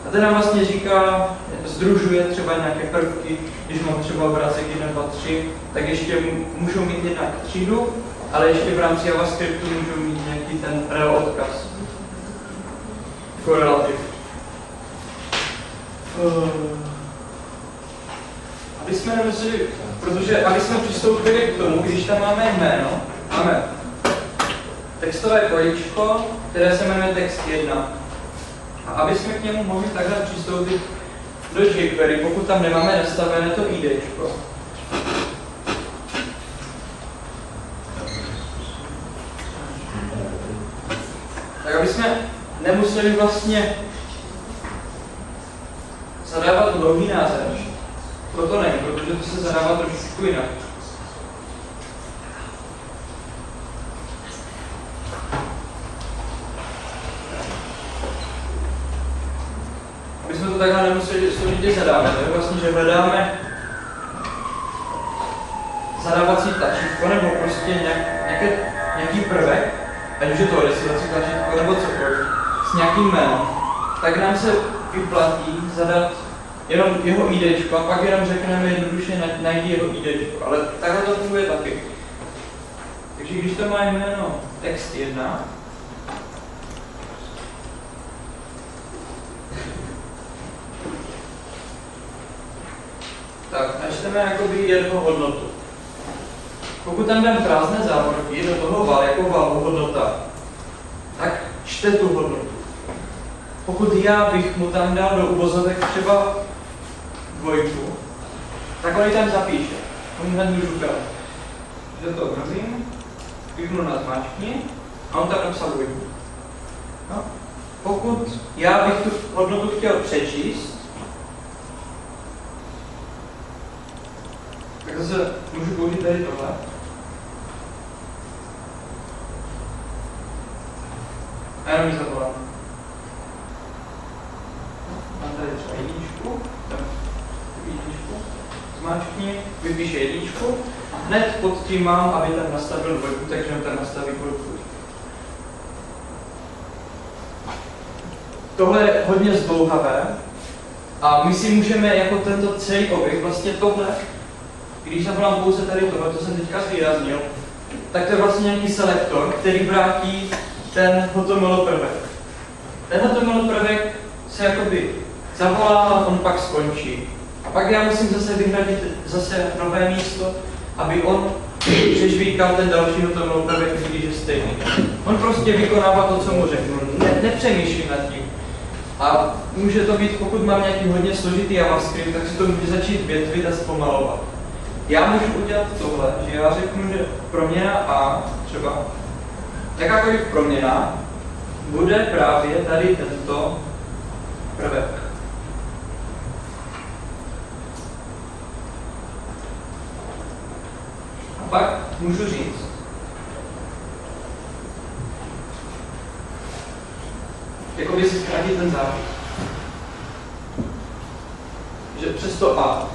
A ten nám vlastně říká, sdružuje třeba nějaké prvky, když mám třeba obrázek 1, 2, 3, tak ještě můžou mít jednak třídu, ale ještě v rámci JavaScriptu můžou mít nějaký ten rel odkaz. Jako relativ. Aby jsme nemuseli, protože aby jsme přistoupili k tomu, když tam máme jméno, máme textové políčko, které se jmenuje text 1. A aby jsme k němu mohli takhle přistoupit do jQuery, pokud tam nemáme nastavené to IDčko. Tak aby jsme nemuseli vlastně zadávat dlouhý název. Proto ne, protože to se zadává trošičku jinak. Aby jsme to takhle nemuseli složitě zadávat, je vlastně, že hledáme zadávací tlačítko nebo prostě nějaký prvek, ať už je to odesílací tlačítko nebo cokoliv, s nějakým jménem, tak nám se vyplatí zadat jenom jeho IDčko a pak jenom řekneme jednoduše najdi jeho IDčko, ale takhle to funguje taky. Takže když to má jméno text 1, tak načteme jakoby jeho hodnotu. Pokud tam dám prázdné závorky do toho val jako valu hodnota, tak čte tu hodnotu. Pokud já bych mu tam dal do uvozovek třeba 2, tak on ji tam zapíše. On hned můžu ukázat. Že to obrazím, kliknu na zmáčkni a on tam napsal 2. No. Pokud já bych tu hodnotu chtěl přečíst, tak zase můžu použít tady tohle. A jenom ji zavolám. Mám tady třeba jedničku, zmáčkni, vypíše jedničku a hned pod tím mám, aby tam nastavil 2, takže tam nastaví 2. Tohle je hodně zdlouhavé a my si můžeme jako tento celý objekt, vlastně tohle, když zavolám pouze tady tohle, to jsem teďka zvýraznil, tak to je vlastně nějaký selektor, který vrátí ten HTML prvek. Ten HTML prvek se jakoby zavolá a on pak skončí. A pak já musím zase vyhradit zase nové místo, aby on přežvíkal ten další HTML prvek, když je stejný. On prostě vykonává to, co mu řeknu. Nepřemýšlím nad tím. A může to být, pokud mám nějaký hodně složitý JavaScript, tak si to může začít větvit a zpomalovat. Já můžu udělat tohle, že já řeknu, že proměna A, třeba jakákoliv proměna, bude právě tady tento prvek. A pak můžu říct, jako by si zkrátit ten zápis. Že přes to A.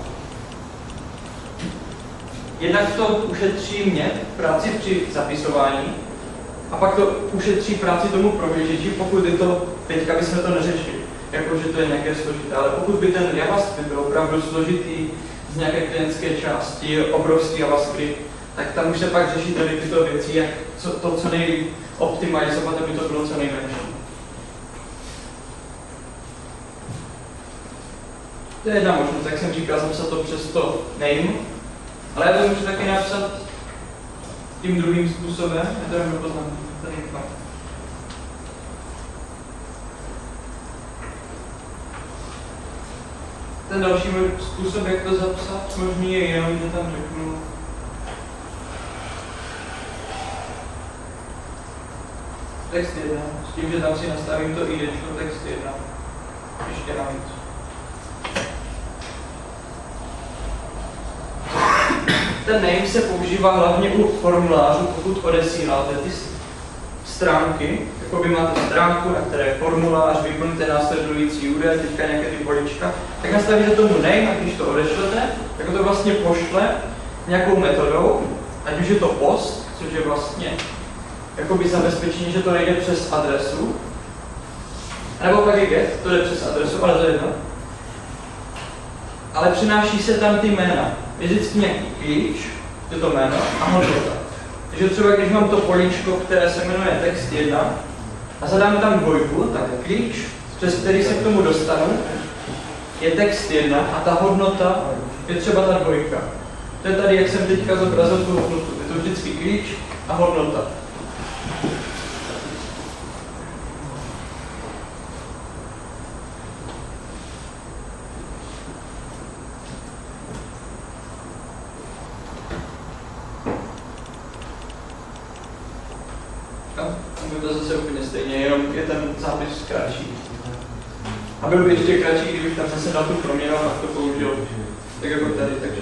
Jednak to ušetří mě práci při zapisování a pak to ušetří práci tomu prohlížeči, pokud je to, teďka bychom to neřešili, jakože to je nějaké složité, ale pokud by ten JavaScript byl opravdu složitý z nějaké klientské části, obrovský JavaScript, tak tam už se pak řeší tady tyto věci, jak co nejlíp optimalizovat, aby to bylo co nejmenší. To je jedna možnost, jak jsem říkal, zapsat to přes to name, ale já to můžu taky napsat tím druhým způsobem, já to jenom poznám, tady fakt. ten další způsob, jak to zapsat, možný je jenom, že tam řeknu text 1, s tím, že tam si nastavím to idčko text 1. Ještě navíc. Ten name se používá hlavně u formulářů, pokud odesíláte ty stránky, jako by máte stránku, na které je formulář, vyplňte následující údaje, teďka nějaké ty polička, tak nastavíte tomu name a když to odešlete, tak to vlastně pošle nějakou metodou, ať už je to post, což je vlastně jakoby zabezpečení, že to nejde přes adresu, nebo pak je get, to jde přes adresu, ale to je jedno. Ale přináší se tam ty jména. Je vždycky nějaký klíč, je to jméno a hodnota. Takže třeba když mám to políčko, které se jmenuje text 1 a zadám tam dvojku, tak klíč, přes který se k tomu dostanu, je text 1 a ta hodnota je třeba ta dvojka. To je tady, jak jsem teďka zobrazil tu hodnotu. Je to vždycky klíč a hodnota. To zase úplně stejně, jenom je ten zápis kratší. A byl by ještě kratší, kdybych tam zase dal tu proměnu a to použil tak jako tady, takže.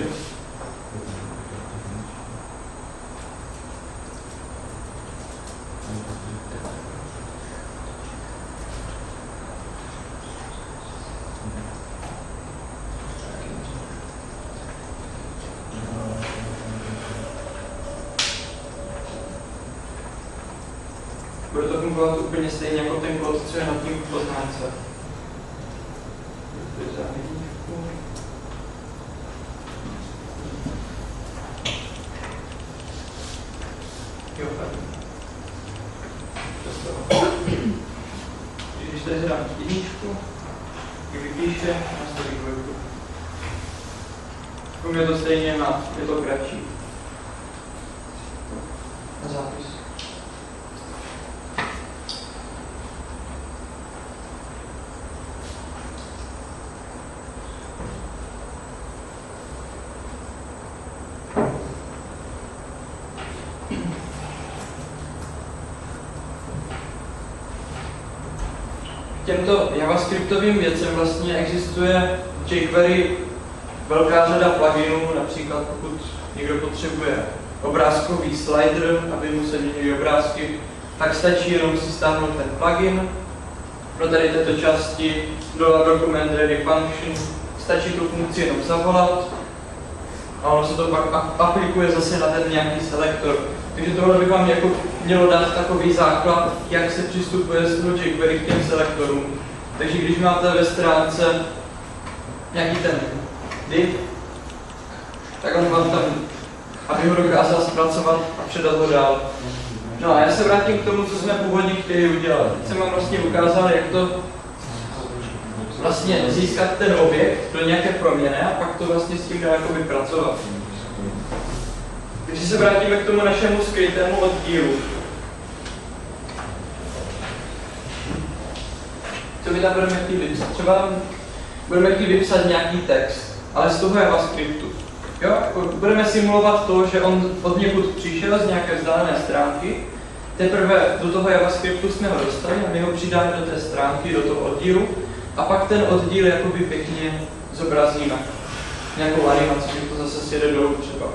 Bude to fungovat úplně stejně jako ten kód, co je na tím poznámce. Jo, tak. Když tady dám jedničku, vypíše, nastaví dvojku. Je to stejně, je to kratší. Na zápis. Těmto javascriptovým věcem vlastně existuje jQuery velká řada pluginů, například pokud někdo potřebuje obrázkový slider, aby mu se měnily obrázky, tak stačí jenom si stáhnout ten plugin. Pro tady této části $document ready function stačí tu funkci jenom zavolat a ono se to pak aplikuje zase na ten nějaký selektor. Takže tohle by vám jako mělo dát takový základ, jak se přistupuje z toho jQuery k těm selektorům. Takže když máte ve stránce nějaký ten div, tak on vám tam, aby ho dokázal zpracovat a předat ho dál. No a já se vrátím k tomu, co jsme původně chtěli udělat. Teď jsem vám vlastně ukázal, jak to vlastně získat ten objekt do nějaké proměny a pak to vlastně s tím dá jakoby pracovat. Takže se vrátíme k tomu našemu skrytému oddílu. Co my tam budeme chtít vypsat? Třeba budeme chtít vypsat nějaký text, ale z toho JavaScriptu. Jo? Budeme simulovat to, že on od někud přišel z nějaké vzdálené stránky, teprve do toho JavaScriptu jsme ho dostali a my ho přidáme do té stránky, do toho oddílu a pak ten oddíl jakoby pěkně zobrazíme. Nějakou animaci, že to zase sjede dolů třeba.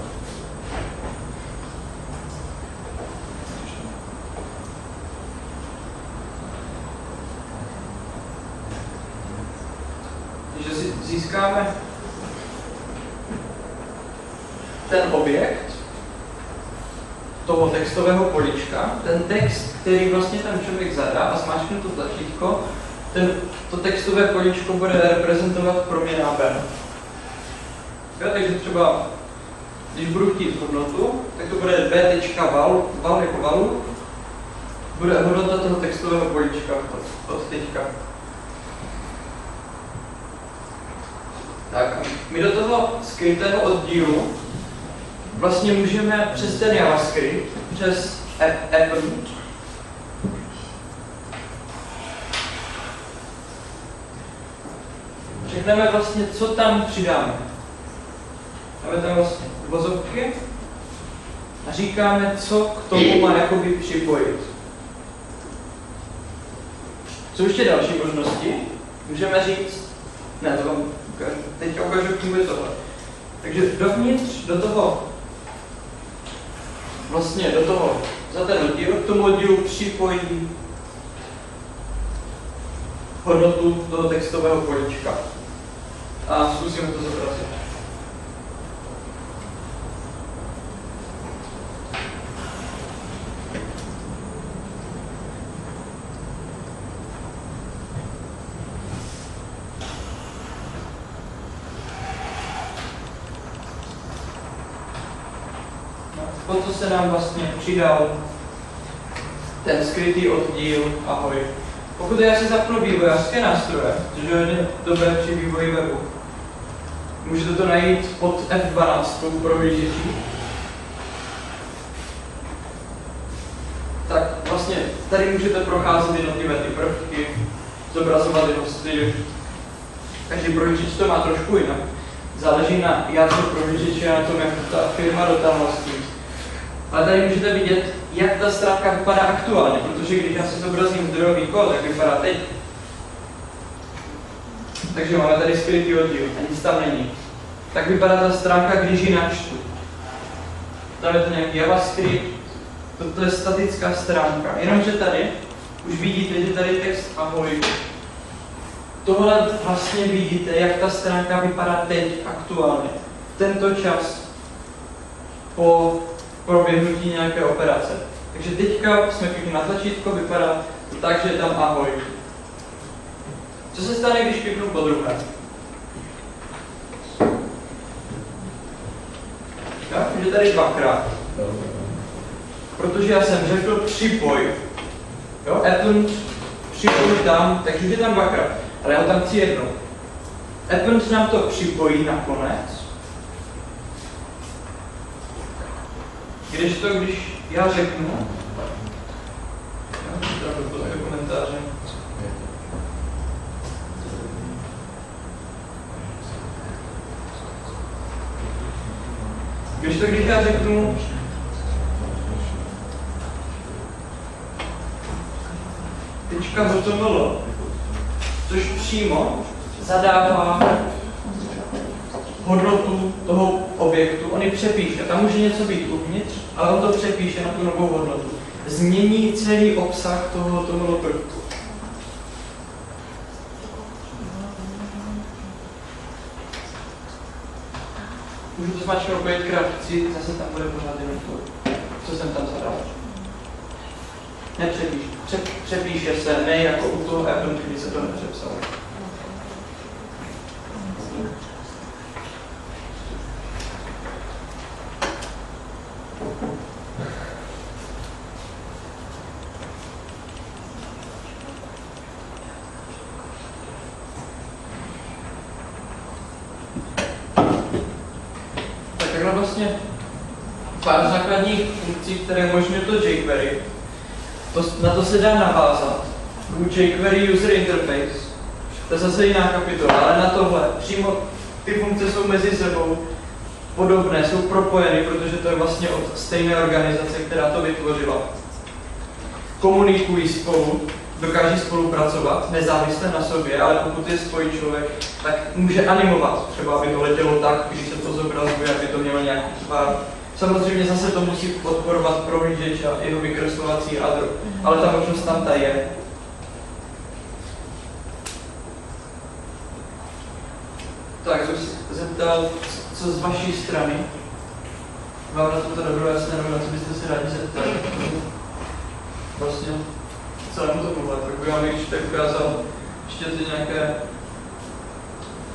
Takže získáme ten objekt toho textového políčka, ten text, který vlastně ten člověk zadá a zmáčkne to tlačítko, to textové políčko bude reprezentovat proměna B. Takže třeba, když budu chtít hodnotu, tak to bude b.val, val jako valu, bude hodnota toho textového políčka od teďka. Tak, my do toho skrytého oddílu vlastně můžeme přes ten JavaScript, přes app, všechno řekneme vlastně, co tam přidáme. Dáme tam vlastně vozovky a říkáme, co k tomu má jakoby připojit. Jsou ještě další možnosti. Můžeme říct, ne, to vám ukážu. Teď ukážu funguje tohle. Takže dovnitř, do toho, vlastně do toho, za ten oddíl, k tomu oddílu připojí hodnotu toho textového políčka. A zkusíme to zobrazit. Potom se nám vlastně přidal ten skrytý oddíl ahoj. Pokud já si zapnu vývojářské nástroje, což je hodně dobré při vývoji webu, můžete to najít pod F12 prohlížeči. Tak vlastně tady můžete procházet jednotlivé ty prvky, zobrazovat jeho styl. Každý prohlížeč to má trošku jinak. Záleží na jádru prohlížeče a na tom, jak ta firma dotáhla s tím. Ale tady můžete vidět, jak ta stránka vypadá aktuálně, protože když já si zobrazím zdrojový kód, jak vypadá teď. Takže máme tady skrytý oddíl a nic tam není. Tak vypadá ta stránka, když ji načtu. Tam je to nějaký JavaScript, to je statická stránka. Jenomže tady už vidíte, že tady je text ahoj. Tohle vlastně vidíte, jak ta stránka vypadá teď aktuálně. V tento čas po proběhnutí nějaké operace. Takže teďka jsme klikli na tlačítko, vypadá to tak, že je tam ahoj. Co se stane, když kliknu podruhé? Že tady dvakrát. Protože já jsem řekl připoj. Jo? Append připoj tam, takže už je tam dvakrát. Ale já ho tam chci jednou. Append nám to připojí nakonec. Když já řeknu, do komentáře. Když já řeknu, .html, což přímo zadává hodnotu toho objektu, on ji přepíše. Tam může něco být uvnitř, ale on to přepíše na tu novou hodnotu. Změní celý obsah toho prvku. Můžu to zmačknout pětkrát, zase tam bude pořád jenom to, co jsem tam zadal. Nepřepíše. Přepíše se, ne jako u toho append, když se to nepřepsalo. Takhle vlastně pár základních funkcí, které umožňují to jQuery. Na to se dá navázat. U jQuery User Interface. To je zase jiná kapitola, ale na tohle přímo ty funkce jsou mezi sebou podobné, jsou propojeny, protože to je vlastně od stejné organizace, která to vytvořila. Komunikují spolu, dokáží spolupracovat, nezávisle na sobě, ale pokud je spojí člověk, tak může animovat, třeba aby to letělo tak, když se to zobrazuje, aby to mělo nějaký tvar. Samozřejmě zase to musí podporovat prohlížeč a jeho vykreslovací jádro, ale ta možnost tam ta je. Tak, jsem se zeptal, co z vaší strany. Vám na to nebylo jasné, nebo na co byste se rádi zeptali. Vlastně celému tomuhle, tak bych vám ještě ukázal ještě ty nějaké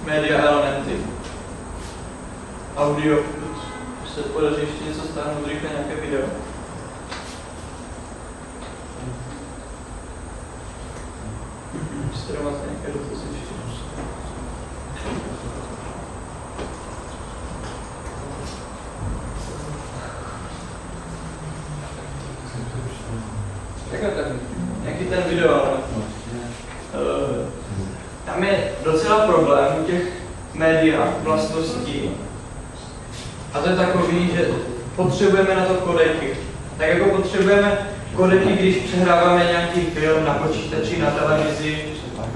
media elementy. Audio, se podaří ještě něco stáhnout rychle, nějaké video. Jste máte nějaké dotazy ještě? Tak, nějaký ten video, ale tam je docela problém u těch A to je takový, že potřebujeme na to kodeky. Tak jako potřebujeme kodeky, když přehráváme nějaký film na počítači, na televizi,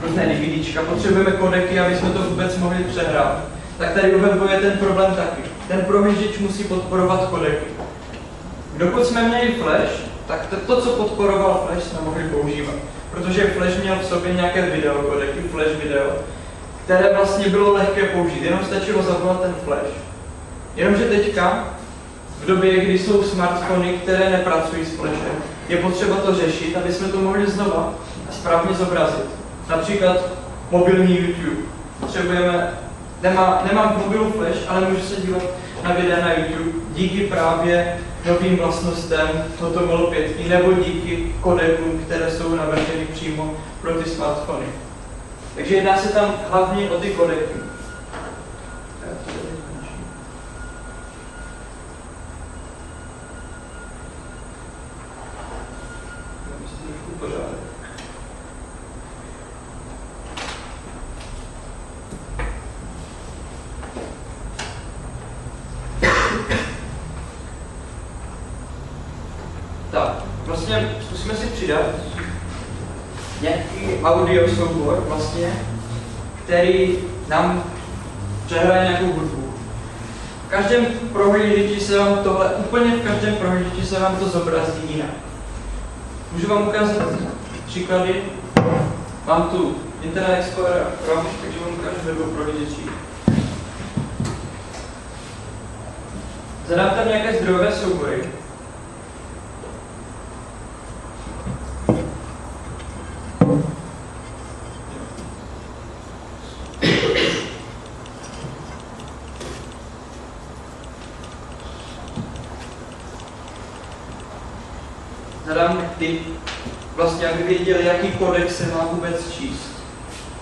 různé DVDčka, potřebujeme kodeky, aby jsme to vůbec mohli přehrát. Tak tady u webu je ten problém taky. Ten prohlížeč musí podporovat kodeky. Dokud jsme měli Flash, tak to, co podporoval Flash, jsme mohli používat. Protože Flash měl v sobě nějaké videokodeky, Flash video, které vlastně bylo lehké použít, jenom stačilo zavolat ten Flash. Jenomže teďka, v době, kdy jsou smartfony, které nepracují s Flashem, je potřeba to řešit, aby jsme to mohli znova správně zobrazit. Například mobilní YouTube. Potřebujeme, nemám v mobilu Flash, ale můžu se dívat na videa na YouTube díky právě novým vlastnostem HTML 5 nebo díky kodekům, které jsou navrženy přímo pro ty smartfony. Takže jedná se tam hlavně o ty kodeky. Tak, vlastně zkusíme si přidat nějaký audio soubor, vlastně, který nám přehraje nějakou hudbu. V každém prohlížeči se vám tohle, úplně v každém prohlížeči se vám to zobrazí jinak. Můžu vám ukázat příklady. Mám tu Internet Explorer a Chrome, takže vám ukážu ve dvou prohlížečích. Zadám tam nějaké zdrojové soubory. Zadám typ, vlastně aby věděli, jaký kodek se má vůbec číst.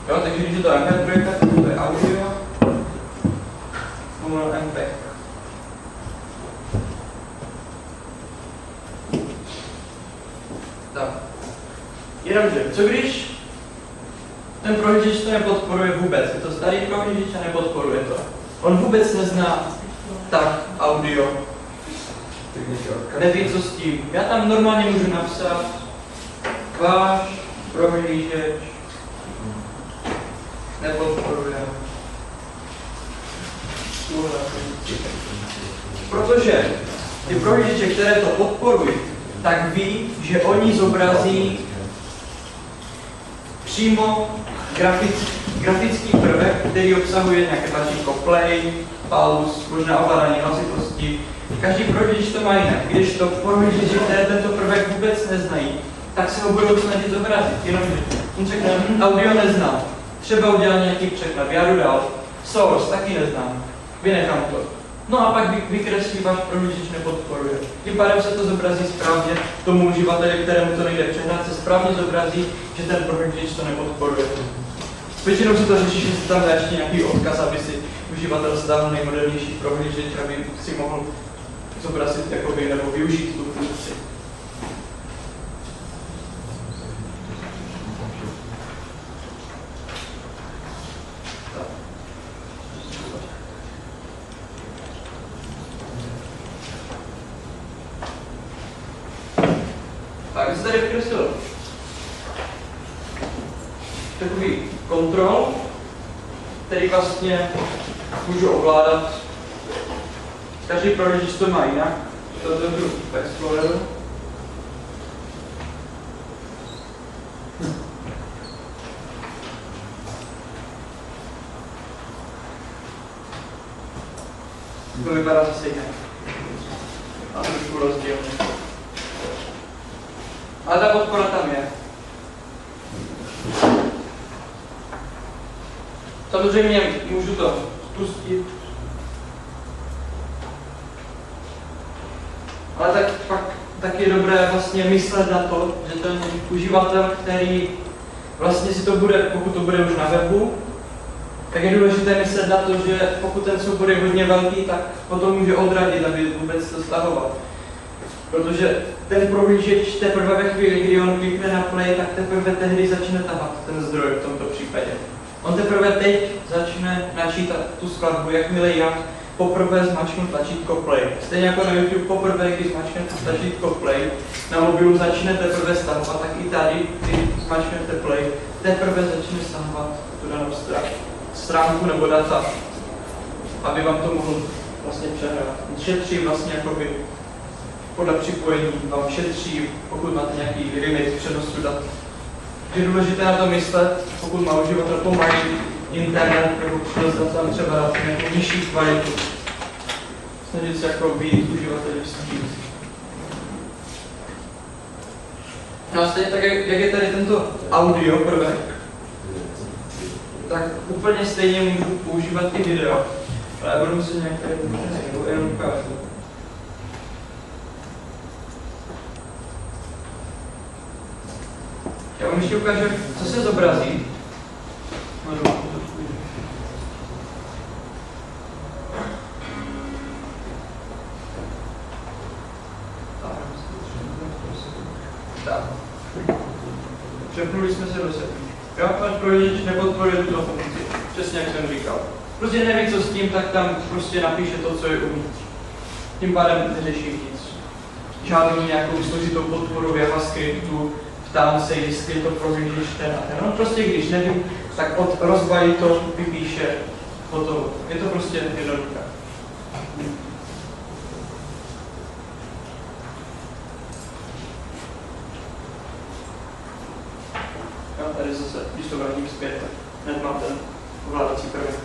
Jo, takže když je to MP3, tak to je audio, MP. Tak. Jenomže, co když ten prohlížeč to nepodporuje vůbec? Je to starý prohlížeč a nepodporuje to. On vůbec nezná tak audio. Neví, co s tím. Já tam normálně můžu napsat váš prohlížeč nepodporuje. Protože ty prohlížeče, které to podporují, tak ví, že oni zobrazí přímo grafický prvek, který obsahuje nějaké tlačítko play, pause, možná ovládání hlasitosti. Každý prohlížeč to má jinak. Když to prohlížeči, které tento prvek vůbec neznají, tak se ho budou snažit zobrazit. Jenomže on řekne, audio neznám. Třeba udělá nějaký překlad, já jdu dál. Source taky neznám. Vynechám to. No a pak vykreslí, váš prohlížeč nepodporuje. Tím pádem se to zobrazí správně tomu uživateli, kterému to nejde přehnat, se správně zobrazí, že ten prohlížeč to nepodporuje. Většinou se to řeší, že se tam dá ještě nějaký odkaz, aby si uživatel stáhl nejmodernější prohlížeč, aby si mohl zobrazit jakoby, nebo využít tu funkci. Tak se tady vykreslil takový kontrol, který vlastně můžu ovládat. Každý prohlížeč to má jinak. To je v Exploreru. To vypadá zase jinak. A trošku rozdílně. Ale ta podpora tam je. Samozřejmě můžu to spustit. Ale tak je dobré vlastně myslet na to, že ten uživatel, který vlastně si to bude, pokud to bude už na webu, tak je důležité myslet na to, že pokud ten soubor je hodně velký, tak potom může odradit, aby vůbec to stahoval. Protože ten prohlížeč teprve ve chvíli, kdy on klikne na play, tak teprve tehdy začne tahat ten zdroj v tomto případě. On teprve teď začne načítat tu skladbu, jakmile já poprvé zmačknu tlačítko play. Stejně jako na YouTube poprvé, když zmačknete tlačítko play, na mobilu začne teprve stahovat, tak i tady, když zmačknete play, teprve začne stahovat tu danou stránku nebo data, aby vám to mohl vlastně přehrát. Šetří vlastně jakoby podle připojení, vám šetří, pokud máte nějaký limit přenosu dat. Je důležité na to myslet, pokud má uživatel pomalý internet nebo přenos data třeba dát nějakou nižší kvalitu. Snažit se jako být uživateli vstříc. No a stejně tak, jak je tady tento audio prvek, tak úplně stejně můžu používat i video. Ale já budu muset nějak tady jenom ukázat. Já vám ještě ukážu, co se zobrazí. Tak. Přepnuli jsme se do sebe. Jo, pan prohlížeč nepodporuje tuto funkci. Přesně jak jsem říkal. Prostě neví, co s tím, tak tam prostě napíše to, co je uvnitř. Tím pádem neřeší nic. Žádnou nějakou složitou podporu v JavaScriptu, ptám se, jestli to prohlížeč ten a ten. No prostě když nevím, tak rozbalí to, vypíše, hotovo. Je to prostě jednoduché. Jo, tady zase, když to vrátím zpět, tak hned mám ten ovládací prvek.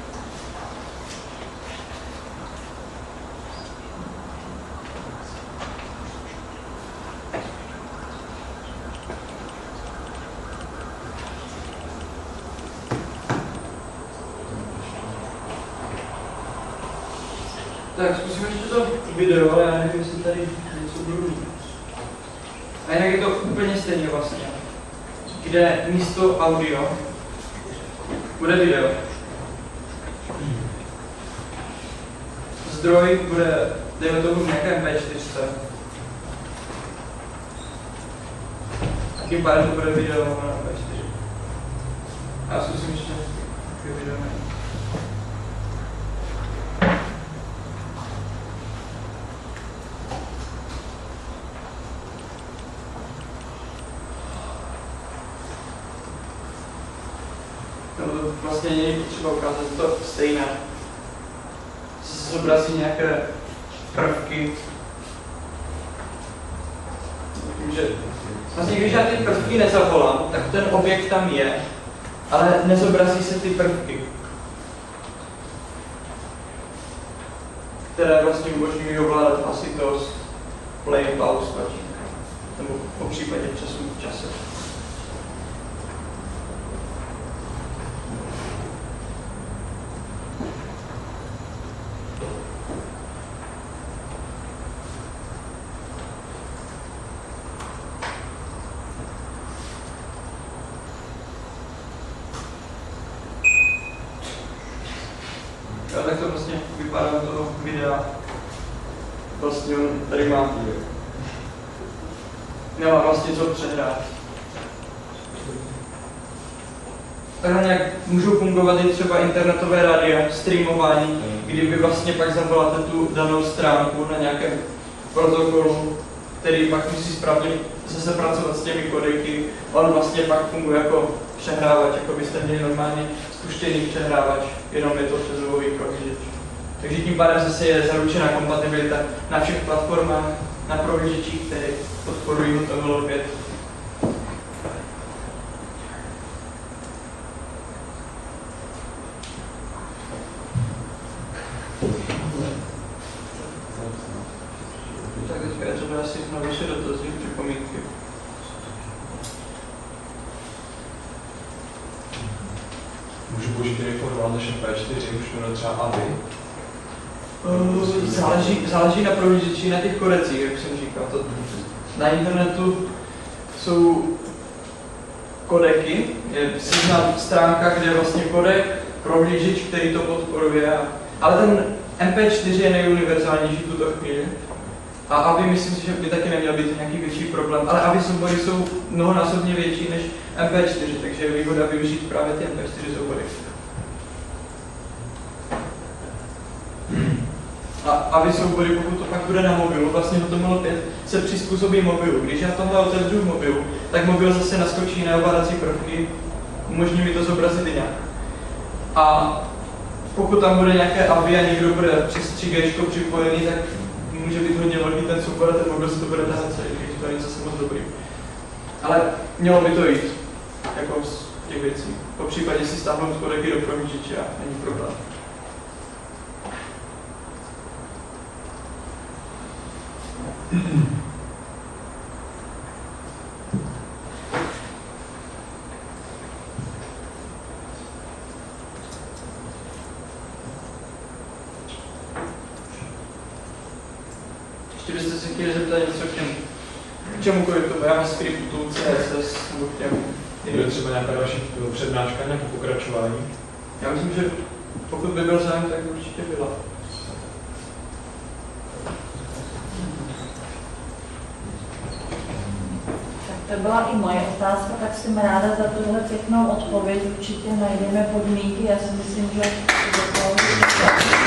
Tak, zkusíme ještě to video, ale já nevím, jestli tady něco budu mít. A jinak je to úplně stejně vlastně. Kde místo audio bude video. Zdroj bude, dejme tomu, nějaké MP4. A tím pádem to bude video na MP4. A já zkusím ještě video najít. Vlastně není potřeba ukázat to stejné. Se zobrazí nějaké prvky. Že vlastně když já ty prvky nezavolám, tak ten objekt tam je, ale nezobrazí se ty prvky, které vlastně umožňují ovládat hlasitost, play, pause, nebo po případě přesun v čase. Jo, tak to vlastně vypadá toho videa. Vlastně on tady nemá vlastně co přehrát. Takhle nějak můžou fungovat i třeba internetové rádia, streamování, kdy vy vlastně pak zavoláte tu danou stránku na nějakém protokolu, který pak musí správně zase pracovat s těmi kodeky. On vlastně pak funguje jako přehrávač, jako byste měli normálně spuštěný přehrávač, jenom je to přezvový prohlížeč. Takže tím pádem zase je zaručena kompatibilita na všech platformách, na prohlížečích, které podporují HTML 5. Tak teďka je třeba asi na vaše dotazy, připomínky. Můžu použít informovat naše P4, už to třeba AVI? Záleží na prohlížeči, na těch korecích, jak jsem říkal. Na internetu jsou kodeky, je seznam stránka, kde je vlastně kodek, prohlížeč, který to podporuje. Ale ten MP4 je nejuniverzálnější v tuto chvíli. A AVI myslím si, že by taky neměl být nějaký větší problém, ale AVI soubory jsou mnohonásobně větší než MP4, takže je výhoda využít právě ty MP4 soubory. AVI soubory, pokud to pak bude na mobilu, vlastně HTML 5 se přizpůsobí mobilu. Když já tohle otevřu v mobilu, tak mobil zase naskočí na ovládací prvky, umožní mi to zobrazit jinak. A pokud tam bude nějaké AVI a někdo bude přes 3G připojený, tak může být hodně velký ten soubor a ten mobil se to bude tahat celý, takže to není zase moc dobrý. Ale mělo by to jít, jako z těch věcí. Po případě si stáhnout kodeky do prohlížeče a není problém. Ještě byste se chtěli zeptat něco k čemukoliv tomu JavaScriptu, CSS nebo k těm. Je třeba nějaká další přednáška, nějaké pokračování? Já myslím, že pokud by byl zájem, tak určitě byla. Tak to byla i moje otázka, tak jsem ráda za tuhle pěknou odpověď. Určitě najdeme podmínky, já si myslím, že to